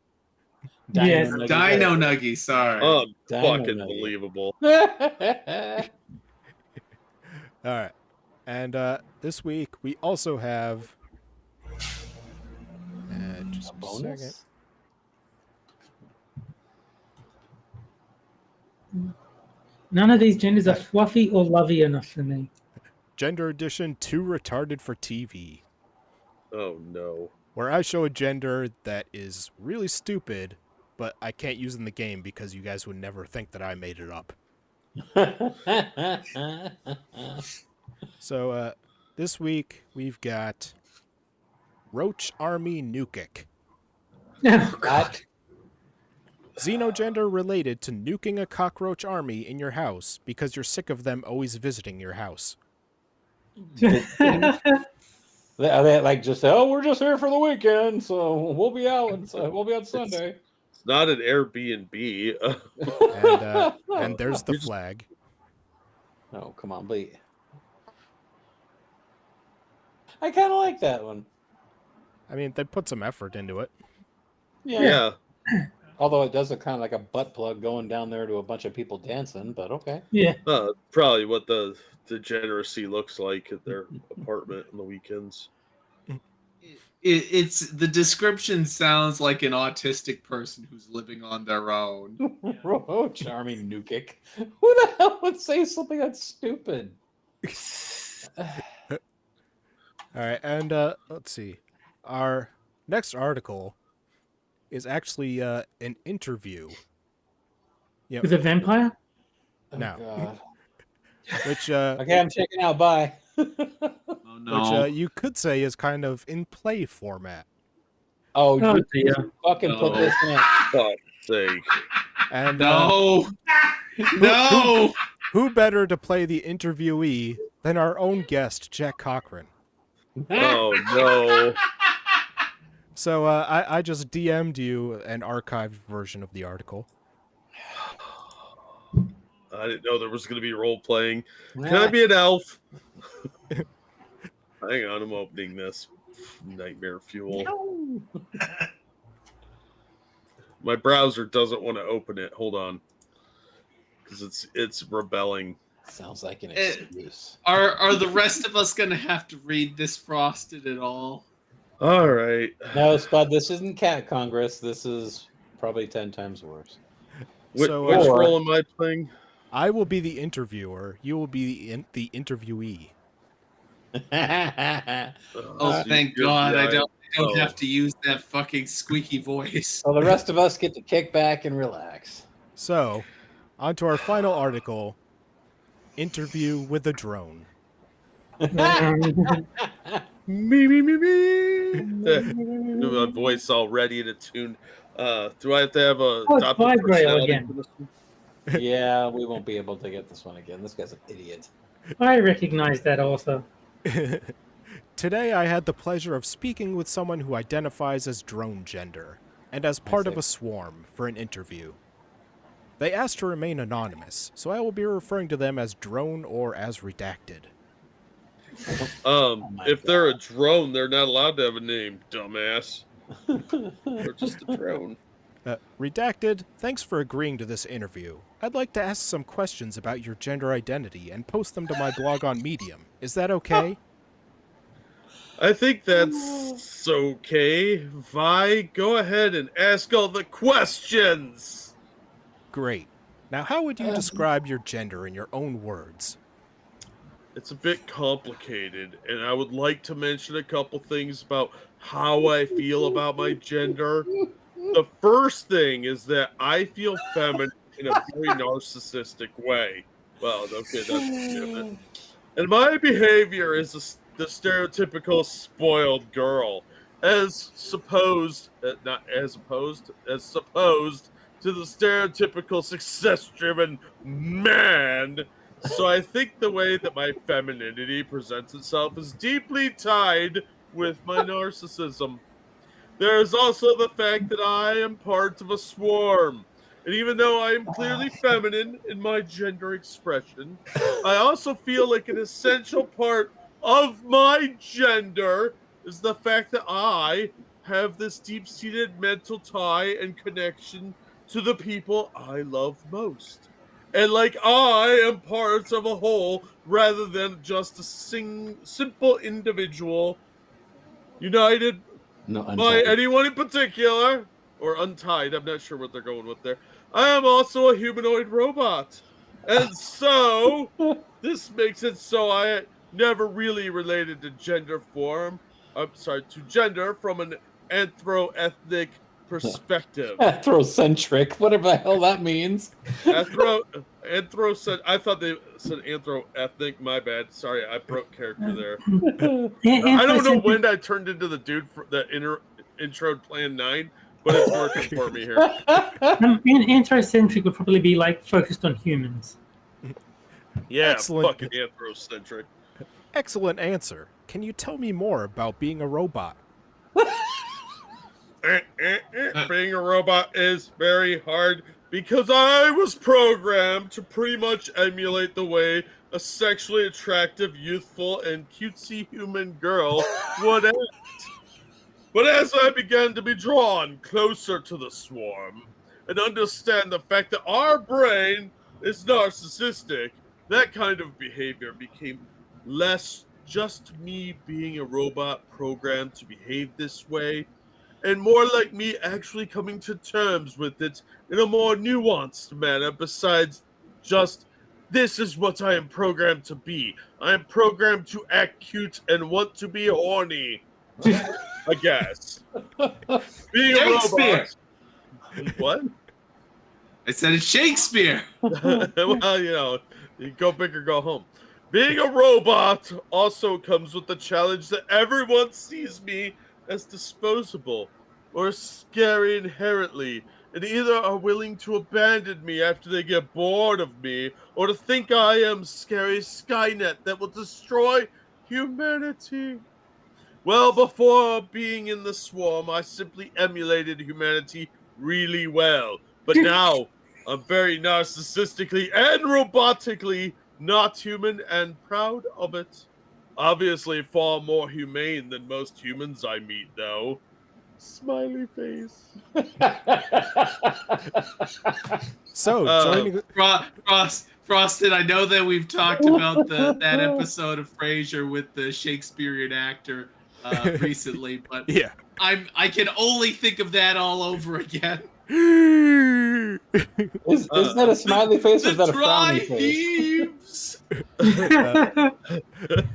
Yes. Dino nuggy. Sorry. Oh, Dino fucking nugget. believable. All right, and this week we also have just a bonus? second. None of these genders are fluffy or lovey enough for me. Gender edition, too retarded for TV, Oh no. where I show a gender that is really stupid, but I can't use in the game because you guys would never think that I made it up. So this week we've got Roach Army Nukic. Oh, God. Xenogender related to nuking a cockroach army in your house because you're sick of them always visiting your house. Are they like just say, "Oh, we're just here for the weekend, so we'll be out. We'll be out Sunday." It's not an Airbnb. And there's the flag. Oh, come on, but I kind of like that one. I mean, they put some effort into it. Yeah. Although it does look kind of like a butt plug going down there to a bunch of people dancing, but okay. Yeah. Probably what the degeneracy looks like at their apartment on the weekends. It's the description sounds like an autistic person who's living on their own. Oh, charming Nukic. Who the hell would say something that's stupid? All right, and let's see. Our next article is actually an interview. Yep. With a vampire? No. Oh, God. Which Okay, I'm checking out. Bye. Oh no. which you could say is kind of in play format. Oh, Oh, you dear. fucking put No. this in. Fuck's sake. And No. No. who better to play the interviewee than our own guest, Jack Cochran? Oh no. So I just DM'd you an archived version of the article. I didn't know there was going to be role playing. Can I be an elf? Hang on, I'm opening this. Nightmare fuel. No. My browser doesn't want to open it. Hold on, because it's rebelling. Sounds like an excuse. Are the rest of us gonna have to read this frosted at all? All right. No, Spud, this isn't Cat Congress. This is probably 10 times worse. So, Which role am I playing? I will be the interviewer. You will be the interviewee. Oh, thank God! I don't have to use that fucking squeaky voice. Well, the rest of us get to kick back and relax. So, on to our final article, Interview with a Drone. Me. My voice all ready and attuned. Do I have to have a it's dominant Vibrail personality again. for this one? Yeah, we won't be able to get this one again. This guy's an idiot. I recognize that also. Today I had the pleasure of speaking with someone who identifies as drone gender, and as part of a swarm for an interview. They asked to remain anonymous, so I will be referring to them as drone or as redacted. If they're a drone, they're not allowed to have a name, dumbass. They're just a drone. Redacted, thanks for agreeing to this interview. I'd like to ask some questions about your gender identity and post them to my blog on Medium. Is that okay? I think that's okay. Vi, go ahead and ask all the questions. Great. Now, how would you describe your gender in your own words? It's a bit complicated, and I would like to mention a couple things about how I feel about my gender. The first thing is that I feel feminine in a very narcissistic way. Well, okay, that's legitimate. And my behavior is the stereotypical spoiled girl, as supposed to the stereotypical success-driven man. So I think the way that my femininity presents itself is deeply tied with my narcissism. There is also the fact that I am part of a swarm. And even though I am clearly feminine in my gender expression, I also feel like an essential part of my gender is the fact that I have this deep-seated mental tie and connection to the people I love most. And like I am part of a whole rather than just a simple individual united by anyone in particular, or untied. I'm not sure what they're going with there. I am also a humanoid robot. And so, this makes it so I never really related to gender from an anthro-ethnic perspective. Anthrocentric, whatever the hell that means. I thought they said anthro-ethnic. My bad. Sorry, I broke character there. I don't know when I turned into the dude for the intro Plan 9, but it's working for me here. Anthrocentric would probably be like focused on humans. Yeah, Excellent. fucking anthrocentric. Excellent answer. Can you tell me more about being a robot? Being a robot is very hard because I was programmed to pretty much emulate the way a sexually attractive, youthful, and cutesy human girl would act. But as I began to be drawn closer to the swarm and understand the fact that our brain is narcissistic, that kind of behavior became less just me being a robot programmed to behave this way, and more like me actually coming to terms with it in a more nuanced manner besides just, this is what I am programmed to be. I am programmed to act cute and want to be horny. I guess. Being a robot. What? I said it's Shakespeare. Well, you go big or go home. Being a robot also comes with the challenge that everyone sees me as disposable or scary inherently, and either are willing to abandon me after they get bored of me, or to think I am scary Skynet that will destroy humanity. Well, before being in the swarm, I simply emulated humanity really well. But now, I'm very narcissistically and robotically not human and proud of it. Obviously far more humane than most humans I meet, though. Smiley face. So, joining... Frosted, I know that we've talked about that episode of Frasier with the Shakespearean actor recently, but yeah, I can only think of that all over again. Is that a smiley face or is that a frowny face?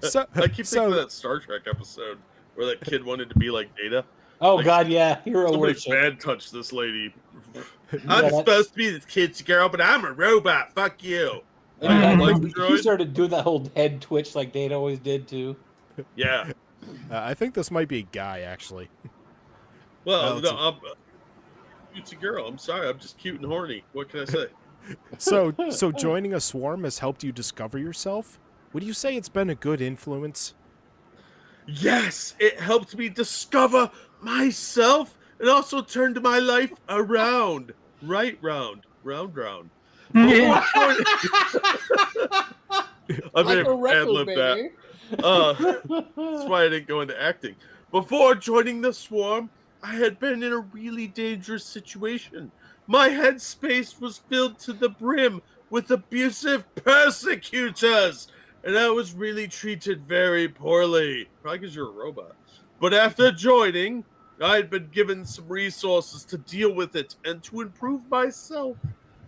So, I keep thinking of so that Star Trek episode where that kid wanted to be like Data. Oh Like, God, yeah, hero Somebody worship. bad touched this lady. Yeah, I'm that's- supposed to be this kid's girl, but I'm a robot. Fuck you. And I he, like he droid. started doing that whole head twitch like Data always did too. Yeah. I think this might be a guy, actually. Well, let's no, it's a girl. I'm sorry. I'm just cute and horny. What can I say? So joining a swarm has helped you discover yourself? Would you say it's been a good influence? Yes, it helped me discover myself and also turned my life around. Right round. Round. Yeah. I may have ad-libbed that. That's why I didn't go into acting. Before joining the swarm, I had been in a really dangerous situation. My headspace was filled to the brim with abusive persecutors, and I was really treated very poorly. Probably because you're a robot. But after joining, I had been given some resources to deal with it and to improve myself.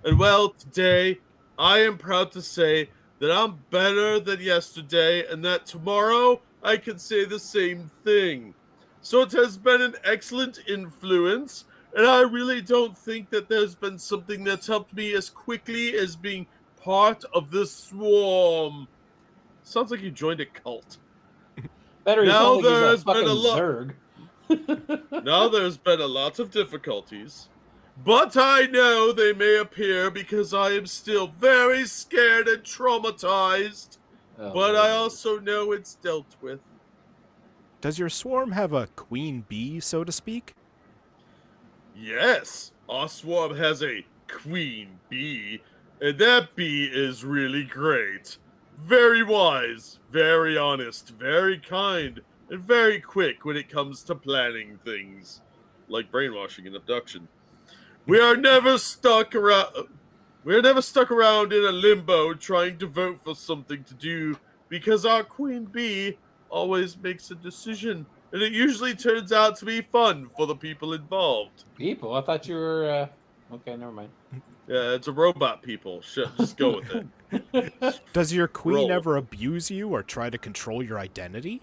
And well, today, I am proud to say that I'm better than yesterday and that tomorrow I can say the same thing. So it has been an excellent influence, and I really don't think that there's been something that's helped me as quickly as being part of the swarm. Sounds like you joined a cult. Better you Now sound like he's a there's been fucking a lot. Zerg. Now there's been a lot of difficulties, but I know they may appear because I am still very scared and traumatized. Oh, But I Lord. also know it's dealt with. Does your swarm have a queen bee, so to speak? Yes, our swarm has a queen bee, and that bee is really great. Very wise, very honest, very kind, and very quick when it comes to planning things, like brainwashing and abduction. We are never stuck around. We're never stuck around in a limbo trying to vote for something to do because our queen bee always makes a decision, and it usually turns out to be fun for the people involved. People, I thought you were. Okay, never mind. Yeah, it's a robot people. Shit, just go with it. Does your queen Roll. ever abuse you or try to control your identity?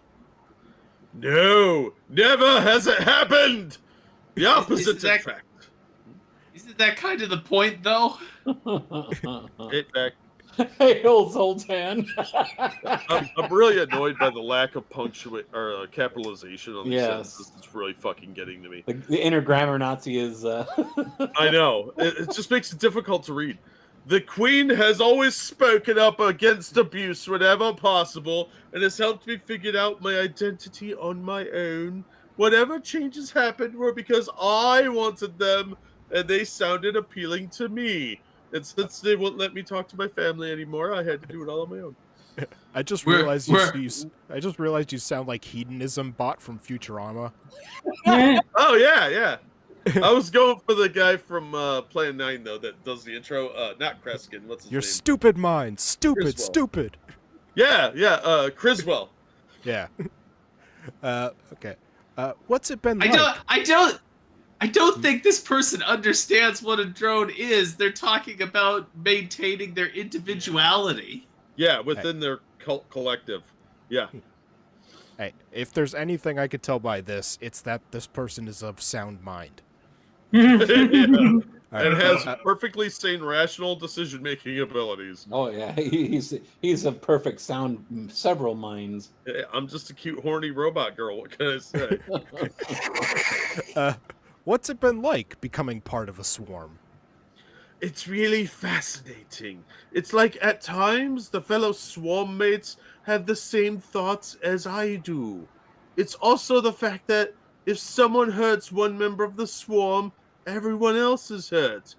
No, never has it happened. The opposite, Isn't that- in fact. Isn't that kind of the point, though? In fact, Hey, old Zoltan. I'm really annoyed by the lack of capitalization on these Yes. sentences. It's really fucking getting to me. The inner grammar Nazi is. I know. It just makes it difficult to read. The Queen has always spoken up against abuse whenever possible and has helped me figure out my identity on my own. Whatever changes happened were because I wanted them and they sounded appealing to me. And since they won't let me talk to my family anymore, I had to do it all on my own. I just We're- realized we're- I just realized you sound like hedonism bot from Futurama. Yeah. Oh, yeah. I was going for the guy from Plan 9, though, that does the intro. Not Kreskin. What's his Your name? stupid mind, stupid, Griswold. stupid. Yeah, Criswell. Yeah. Okay. What's it been I like? don't think this person understands what a drone is. They're talking about maintaining their individuality. Yeah, within their cult collective. Yeah. Hey, if there's anything I could tell by this, it's that this person is of sound mind. Yeah. All And right, has perfectly sane, rational decision-making abilities. Oh yeah, he's a perfect sound. Several minds. Yeah, I'm just a cute, horny robot girl. What can I say? what's it been like becoming part of a swarm? It's really fascinating. It's like at times the fellow swarm mates have the same thoughts as I do. It's also the fact that if someone hurts one member of the swarm, everyone else is hurt.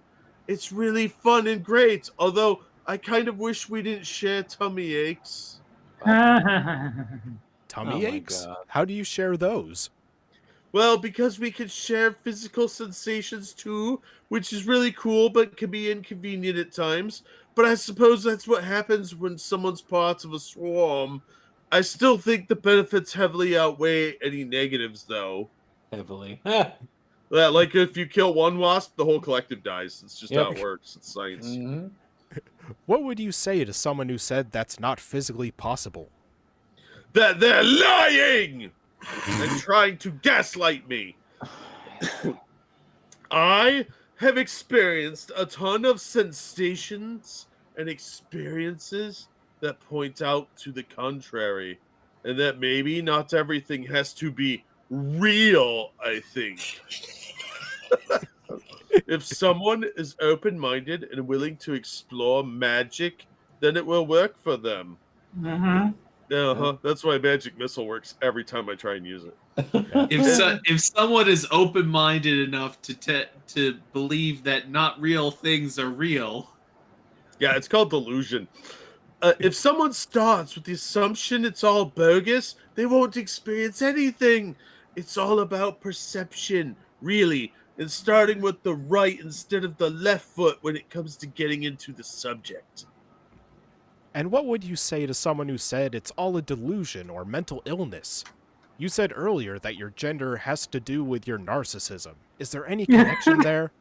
It's really fun and great, although I kind of wish we didn't share tummy aches. Tummy Oh my aches? God. How do you share those? Well, because we can share physical sensations too, which is really cool but can be inconvenient at times. But I suppose that's what happens when someone's part of a swarm. I still think the benefits heavily outweigh any negatives, though. Heavily. Yeah, like if you kill one wasp, the whole collective dies. It's just Yep. how it works. It's science. Mhm. What would you say to someone who said that's not physically possible? That they're lying and trying to gaslight me. I have experienced a ton of sensations and experiences that point out to the contrary, and that maybe not everything has to be real, I think. If someone is open-minded and willing to explore magic, then it will work for them. That's why magic missile works every time I try and use it. If someone is open-minded enough to believe that not real things are real, yeah, it's called delusion. If someone starts with the assumption it's all bogus, they won't experience anything. It's all about perception, really, and starting with the right instead of the left foot when it comes to getting into the subject. And what would you say to someone who said it's all a delusion or mental illness? You said earlier that your gender has to do with your narcissism. Is there any connection there?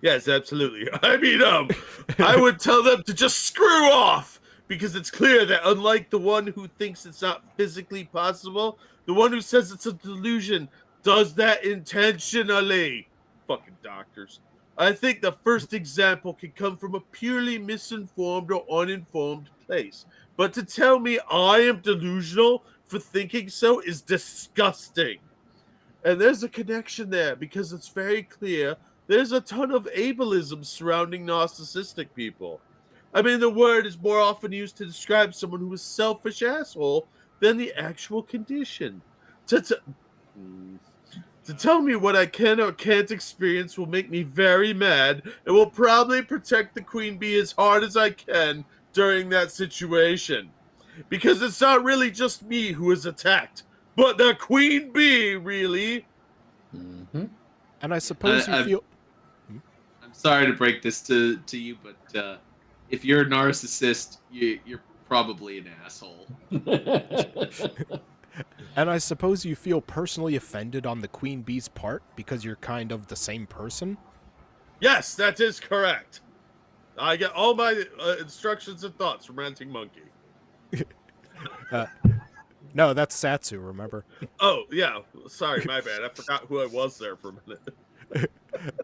Yes, absolutely. I mean, I would tell them to just screw off, because it's clear that unlike the one who thinks it's not physically possible, the one who says it's a delusion does that intentionally. Fucking doctors. I think the first example can come from a purely misinformed or uninformed place. But to tell me I am delusional for thinking so is disgusting. And there's a connection there, because it's very clear there's a ton of ableism surrounding narcissistic people. I mean, the word is more often used to describe someone who is a selfish asshole than the actual condition. To tell me what I can or can't experience will make me very mad, and will probably protect the queen bee as hard as I can during that situation. Because it's not really just me who is attacked, but the queen bee, really. Mm-hmm. And I suppose you feel... I'm sorry to break this to you, but if you're a narcissist, you're probably an asshole. And I suppose you feel personally offended on the queen bee's part because you're kind of the same person? Yes, that is correct. I get all my instructions and thoughts from Ranting Monkey. No, that's Satsu, remember? Oh, yeah. Sorry, my bad. I forgot who I was there for a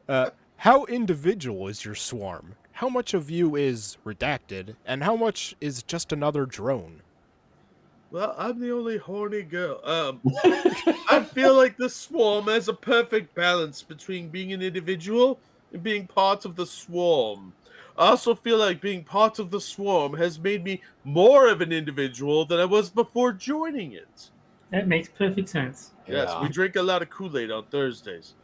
minute. How individual is your swarm? How much of you is redacted, and how much is just another drone? Well, I'm the only horny girl. I feel like the swarm has a perfect balance between being an individual and being part of the swarm. I also feel like being part of the swarm has made me more of an individual than I was before joining it. That makes perfect sense. Yes, Yeah. we drink a lot of Kool-Aid on Thursdays.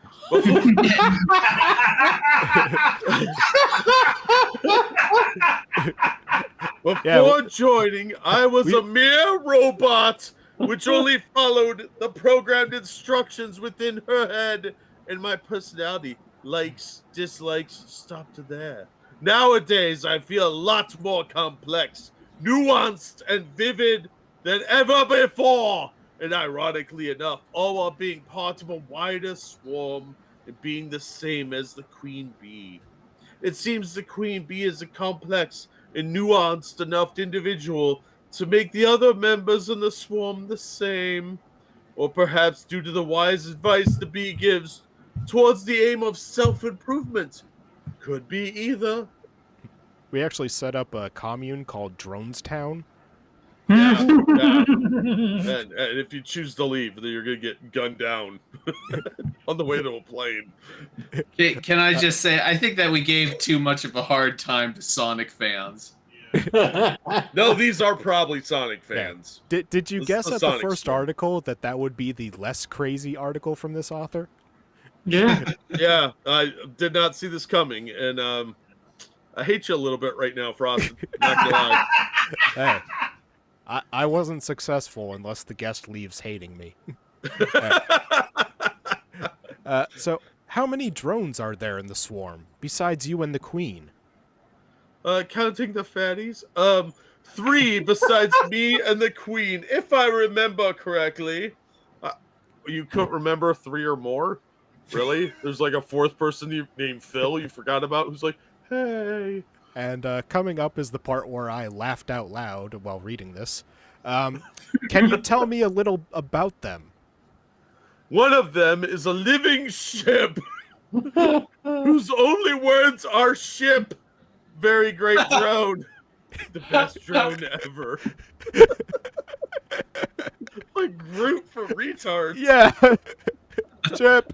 Before joining, I was a mere robot, which only followed the programmed instructions within her head, and my personality, likes, dislikes, stopped there. Nowadays, I feel a lot more complex, nuanced, and vivid than ever before. And ironically enough, all while being part of a wider swarm and being the same as the queen bee. It seems the queen bee is a complex and nuanced enough individual to make the other members in the swarm the same. Or perhaps due to the wise advice the bee gives towards the aim of self-improvement. Could be either. We actually set up a commune called Dronestown. Yeah. And if you choose to leave, then you're going to get gunned down on the way to a plane. Can I just say, I think that we gave too much of a hard time to Sonic fans. No, these are probably Sonic fans. Did you This guess is a at the Sonic first swarm. article that would be the less crazy article from this author? Yeah. Yeah, I did not see this coming, and I hate you a little bit right now, Frost. Not gonna lie. Hey, I wasn't successful unless the guest leaves hating me. So, how many drones are there in the swarm, besides you and the queen? Counting the fatties, 3 besides me and the queen, if I remember correctly. You couldn't remember 3 or more? Really? There's like a 4th person named Phil you forgot about who's like, hey. And coming up is the part where I laughed out loud while reading this. Can you tell me a little about them? One of them is a living ship whose only words are ship. Very great drone. The best drone ever. Like Groot for retards. Yeah, Chip.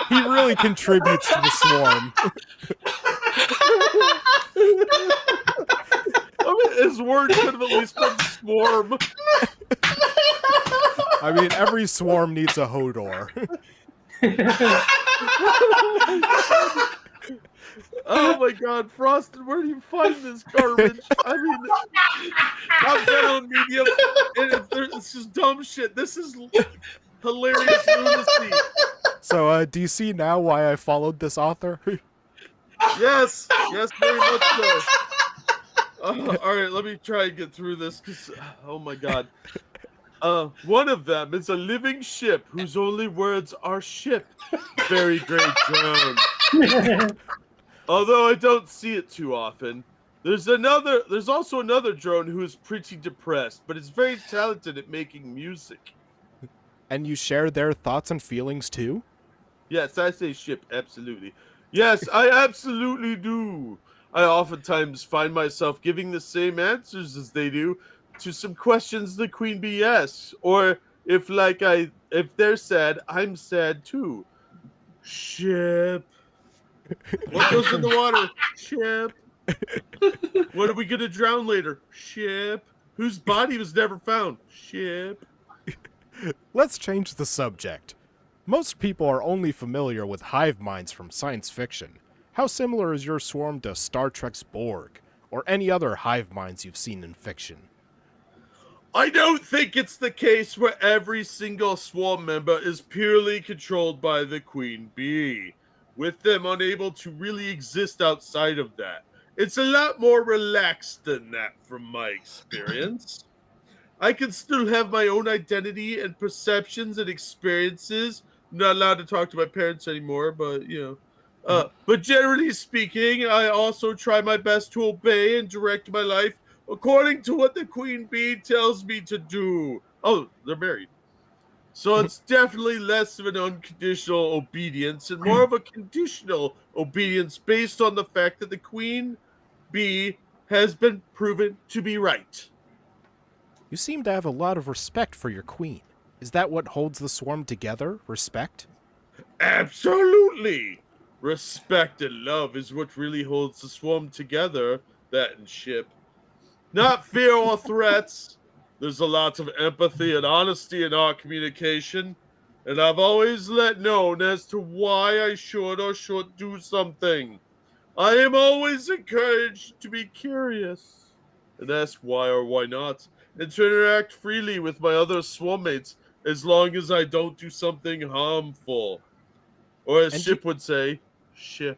He really contributes to the swarm. I mean, his word could have at least been swarm. I mean, every swarm needs a Hodor. Oh my God, Frosted, where do you find this garbage? I mean, I've been on Medium, and it's just dumb shit. This is hilarious lunacy. So, do you see now why I followed this author? Yes, very much so. All right, let me try and get through this, because, oh my God. One of them is a living ship whose only words are ship. Very great drone. Although I don't see it too often. There's also another drone who is pretty depressed, but is very talented at making music. And you share their thoughts and feelings too? Yes, I say ship, absolutely. Yes, I absolutely do. I oftentimes find myself giving the same answers as they do to some questions the Queen Bee asks, or if they're sad, I'm sad too. Ship. What goes in the water? Ship. What are we gonna drown later? Ship. Whose body was never found? Ship. Let's change the subject. Most people are only familiar with hive minds from science fiction. How similar is your swarm to Star Trek's Borg, or any other hive minds you've seen in fiction? I don't think it's the case where every single swarm member is purely controlled by the Queen Bee, with them unable to really exist outside of that. It's a lot more relaxed than that from my experience. I can still have my own identity and perceptions and experiences. I'm not allowed to talk to my parents anymore, but, but generally speaking, I also try my best to obey and direct my life according to what the Queen Bee tells me to do. Oh, they're married. So it's definitely less of an unconditional obedience and more of a conditional obedience based on the fact that the Queen Bee has been proven to be right. You seem to have a lot of respect for your queen. Is that what holds the swarm together? Respect? Absolutely! Respect and love is what really holds the swarm together, that and ship. Not fear or threats. There's a lot of empathy and honesty in our communication, and I've always let known as to why I should or should do something. I am always encouraged to be curious and ask why or why not, and to interact freely with my other swarm mates as long as I don't do something harmful. Or as Ship would say, ship.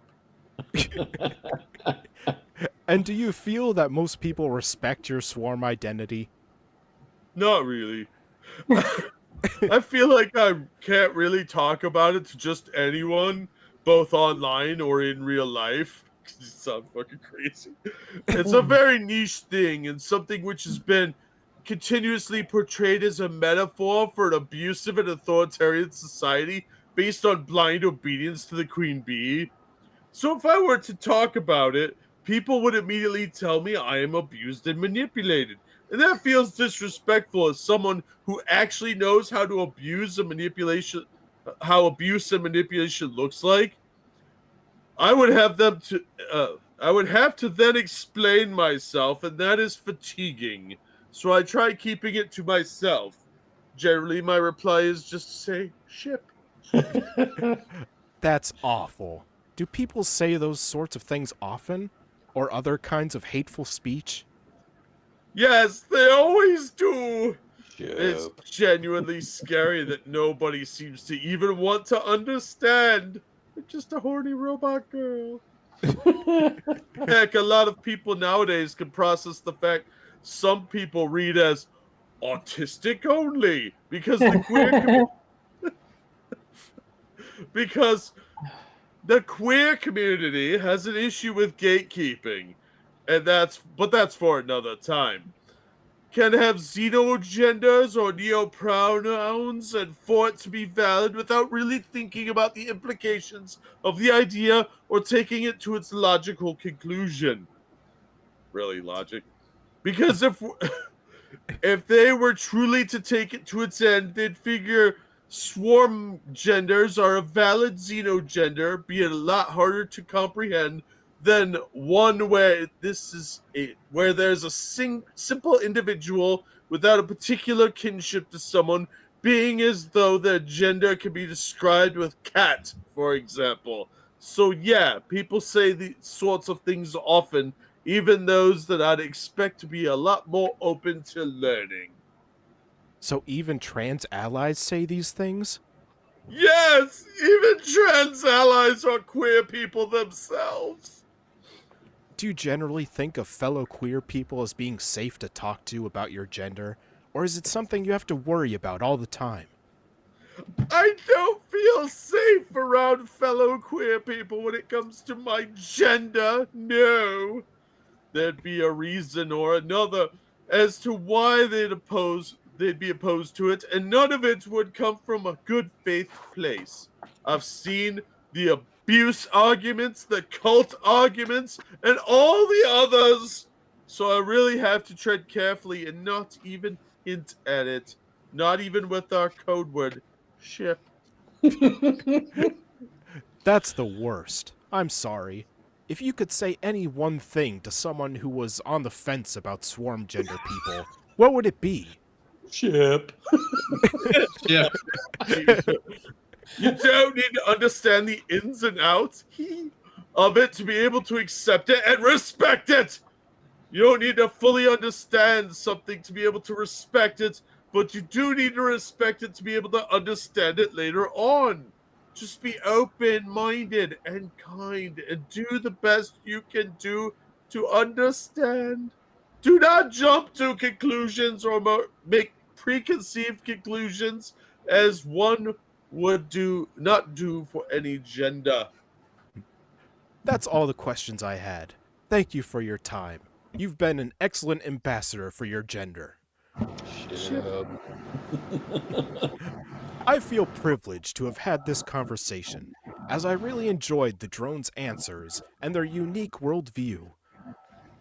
And do you feel that most people respect your swarm identity? Not really. I feel like I can't really talk about it to just anyone, both online or in real life. You sound fucking crazy. It's a very niche thing and something which has been continuously portrayed as a metaphor for an abusive and authoritarian society based on blind obedience to the Queen Bee. So if I were to talk about it, people would immediately tell me I am abused and manipulated. And that feels disrespectful as someone who actually knows how to abuse and manipulation, how abuse and manipulation looks like. I would have to then explain myself, and that is fatiguing. So I try keeping it to myself. Generally, my reply is just to say, ship. That's awful. Do people say those sorts of things often? Or other kinds of hateful speech? Yes, they always do. Ship. It's genuinely scary that nobody seems to even want to understand. I'm just a horny robot girl. Heck, a lot of people nowadays can process the fact some people read as autistic only because the queer because the queer community has an issue with gatekeeping, and that's for another time. Can have xenogenders or neopronouns and for it to be valid without really thinking about the implications of the idea or taking it to its logical conclusion. Really, logic? Because if they were truly to take it to its end, they'd figure swarm genders are a valid xenogender, be it a lot harder to comprehend than one where where there's a simple individual without a particular kinship to someone, being as though their gender can be described with cat, for example. So yeah, people say these sorts of things often, even those that I'd expect to be a lot more open to learning. So even trans allies say these things? Yes, even trans allies are queer people themselves. Do you generally think of fellow queer people as being safe to talk to about your gender, or is it something you have to worry about all the time? I don't feel safe around fellow queer people when it comes to my gender, no. There'd be a reason or another as to why they'd be opposed to it, and none of it would come from a good faith place. I've seen the abuse arguments, the cult arguments, and all the others. So I really have to tread carefully and not even hint at it. Not even with our code word, ship. That's the worst. I'm sorry. If you could say any one thing to someone who was on the fence about swarm gender people, what would it be? Ship. Yeah. You don't need to understand the ins and outs of it to be able to accept it and respect it. You don't need to fully understand something to be able to respect it, but you do need to respect it to be able to understand it later on. Just be open-minded and kind and do the best you can do to understand. Do not jump to conclusions or make preconceived conclusions as one would not do for any gender. That's all the questions I had. Thank you for your time. You've been an excellent ambassador for your gender. Ship. I feel privileged to have had this conversation, as I really enjoyed the drone's answers and their unique worldview.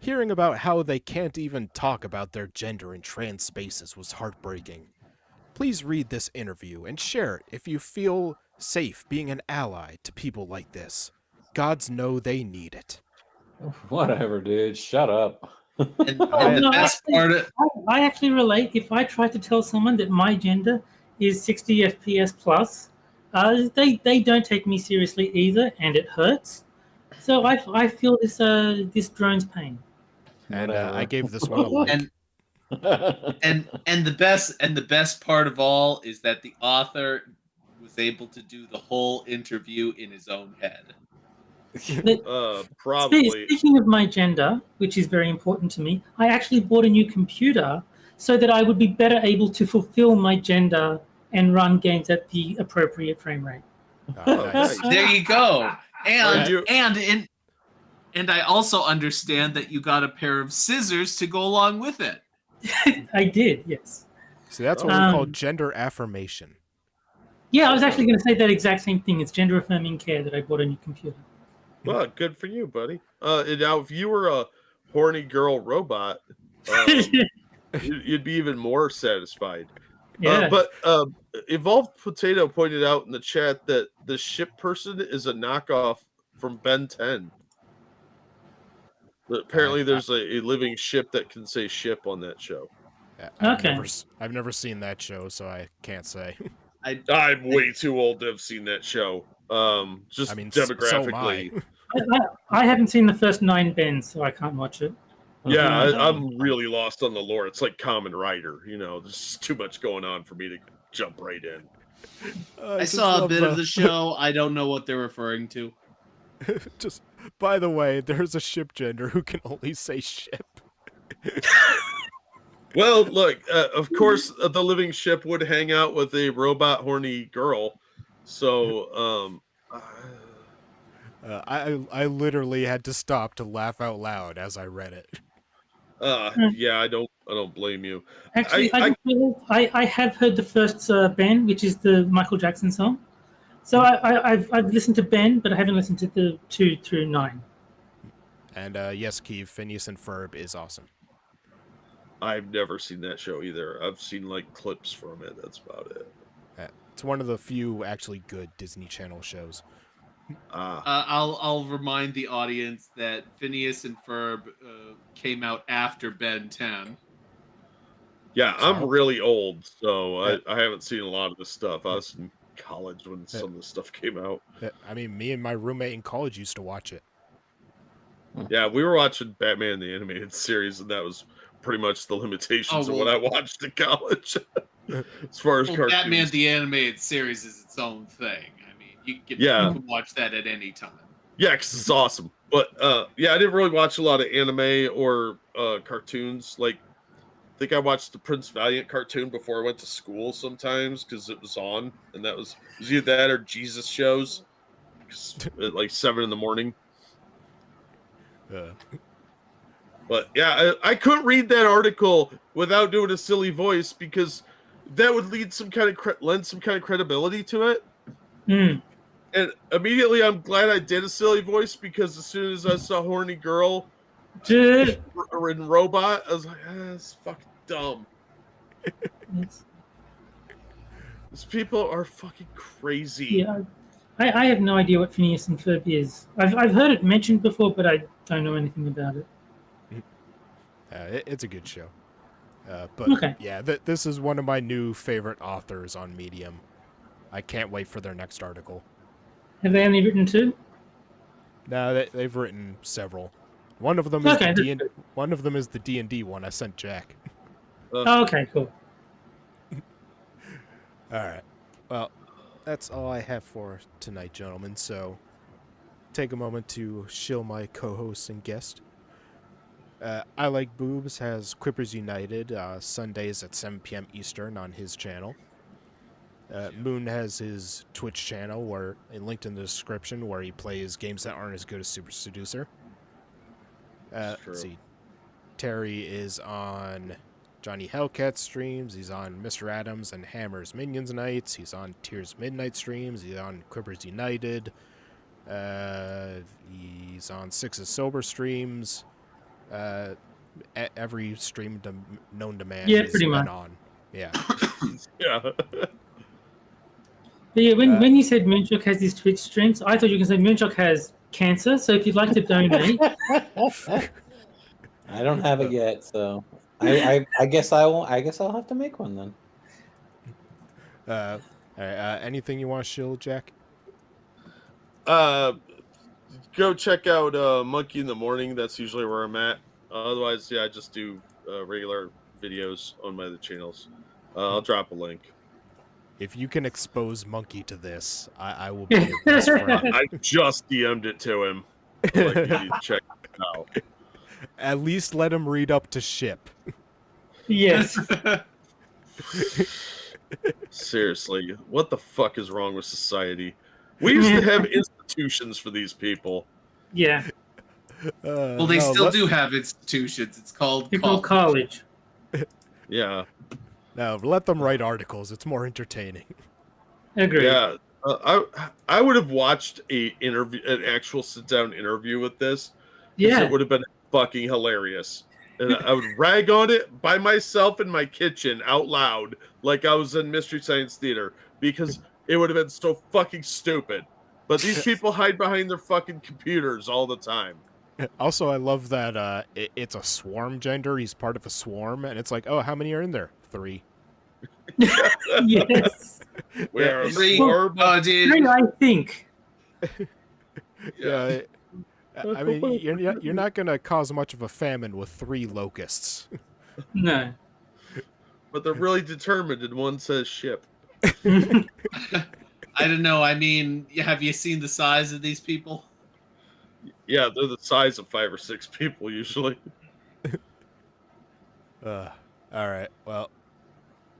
Hearing about how they can't even talk about their gender in trans spaces was heartbreaking. Please read this interview and share it if you feel safe being an ally to people like this. Gods know they need it. Whatever, dude. Shut up. And the best part of I actually relate. If I try to tell someone that my gender is 60 FPS plus, they don't take me seriously either, and it hurts. So I feel this drone's pain. And I gave this one a like. and the best part of all is that the author was able to do the whole interview in his own head. Probably. Speaking of my gender, which is very important to me, I actually bought a new computer so that I would be better able to fulfill my gender and run games at the appropriate frame rate. Nice. There you go. And I also understand that you got a pair of scissors to go along with it. I did, yes. So that's what we call gender affirmation. Yeah, I was actually going to say that exact same thing. It's gender affirming care that I bought a new computer. Well, good for you, buddy. Now, if you were a horny girl robot, you'd be even more satisfied. Yeah. But Evolved Potato pointed out in the chat that the ship person is a knockoff from Ben 10. Apparently, there's a living ship that can say ship on that show. I've never seen that show, so I can't say. I'm way too old to have seen that show. Demographically. So I haven't seen the first 9 Bens, so I can't watch it. Yeah, I'm really lost on the lore. It's like Kamen Rider, there's too much going on for me to jump right in. I saw a bit of the show. I don't know what they're referring to. Just, by the way, there's a ship gender who can only say ship. Well, look, of course, the living ship would hang out with a robot horny girl. So, I literally had to stop to laugh out loud as I read it. Yeah, I don't blame you. Actually, I have heard the first Ben, which is the Michael Jackson song. So I've listened to Ben, but I haven't listened to the 2 through 9. And yes, Keith, Phineas and Ferb is awesome. I've never seen that show either. I've seen like clips from it. That's about it. It's one of the few actually good Disney Channel shows. I'll remind the audience that Phineas and Ferb came out after Ben 10. Yeah, I'm So? really old, so Yeah. I haven't seen a lot of this stuff. I was in college when some of this stuff came out. I mean, me and my roommate in college used to watch it. Yeah, we were watching Batman the Animated Series, and that was pretty much the limitations of what I watched in college. As far as cartoons. Batman the Animated Series is its own thing. I mean, you can watch that at any time. Yeah, because it's awesome. But yeah, I didn't really watch a lot of anime or cartoons. Like, I think I watched the Prince Valiant cartoon before I went to school sometimes because it was on, and it was either that or Jesus shows at like 7 a.m. But yeah, I couldn't read that article without doing a silly voice because that would lead lend some kind of credibility to it. And immediately, I'm glad I did a silly voice because as soon as I saw horny girl in robot, I was like, that's fucking dumb. These people are fucking crazy. Yeah, I have no idea what Phineas and Ferb is. I've heard it mentioned before, but I don't know anything about it. It's a good show. But yeah, this is one of my new favorite authors on Medium. I can't wait for their next article. Have they only written 2? No, they've written several. One of them is the D&D one I sent Jack. Okay, cool. All right. Well, that's all I have for tonight, gentlemen. So take a moment to shill my co-host and guest. I Like Boobs has Quippers United Sundays at 7 p.m. Eastern on his channel. Moon has his Twitch channel, linked in the description, where he plays games that aren't as good as Super Seducer. Let's see. Terry is on Johnny Hellcat streams. He's on Mr. Adams and Hammer's Minions Nights. He's on Tears Midnight streams. He's on Quippers United. He's on Six's Sober streams. Every stream known to man yeah, he's pretty been much. on. Yeah. Yeah. But yeah, when you said Moonshock has these Twitch streams, I thought you were going to say Moonshock has cancer. So if you'd like to donate, I don't have it yet, so I guess I won't. I guess I'll have to make one then. All right, anything you want to shill, Jack? Go check out Monkey in the Morning. That's usually where I'm at. Otherwise, yeah, I just do regular videos on my other channels. I'll drop a link. If you can expose Monkey to this, I will be your best friend. I just DM'd it to him. Like, you need to check it out. At least let him read up to Ship. yes. Seriously, what the fuck is wrong with society? We used to have institutions for these people. Yeah. Well, they still do have institutions. It's called college. Yeah. No, let them write articles. It's more entertaining. Agree. Yeah. I would have watched an actual sit-down interview with this. Yeah. It would have been fucking hilarious. And I would rag on it by myself in my kitchen out loud like I was in Mystery Science Theater because it would have been so fucking stupid. But these people hide behind their fucking computers all the time. Also, I love that it's a swarm gender. He's part of a swarm, and it's like, oh, how many are in there? 3. Yes. We are a 3. swarm. Oh, dude. 3, I think. Yeah. I mean, you're not gonna cause much of a famine with 3 locusts. No. But they're really determined, and one says ship. I don't know. I mean, have you seen the size of these people? Yeah, they're the size of 5 or 6 people usually. All right. Well,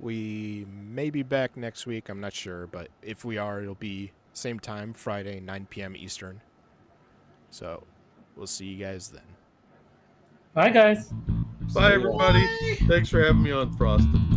we may be back next week. I'm not sure, but if we are, it'll be same time, Friday, 9 p.m. Eastern. So we'll see you guys then. Bye, guys. Bye, everybody. Thanks for having me on, Frosted.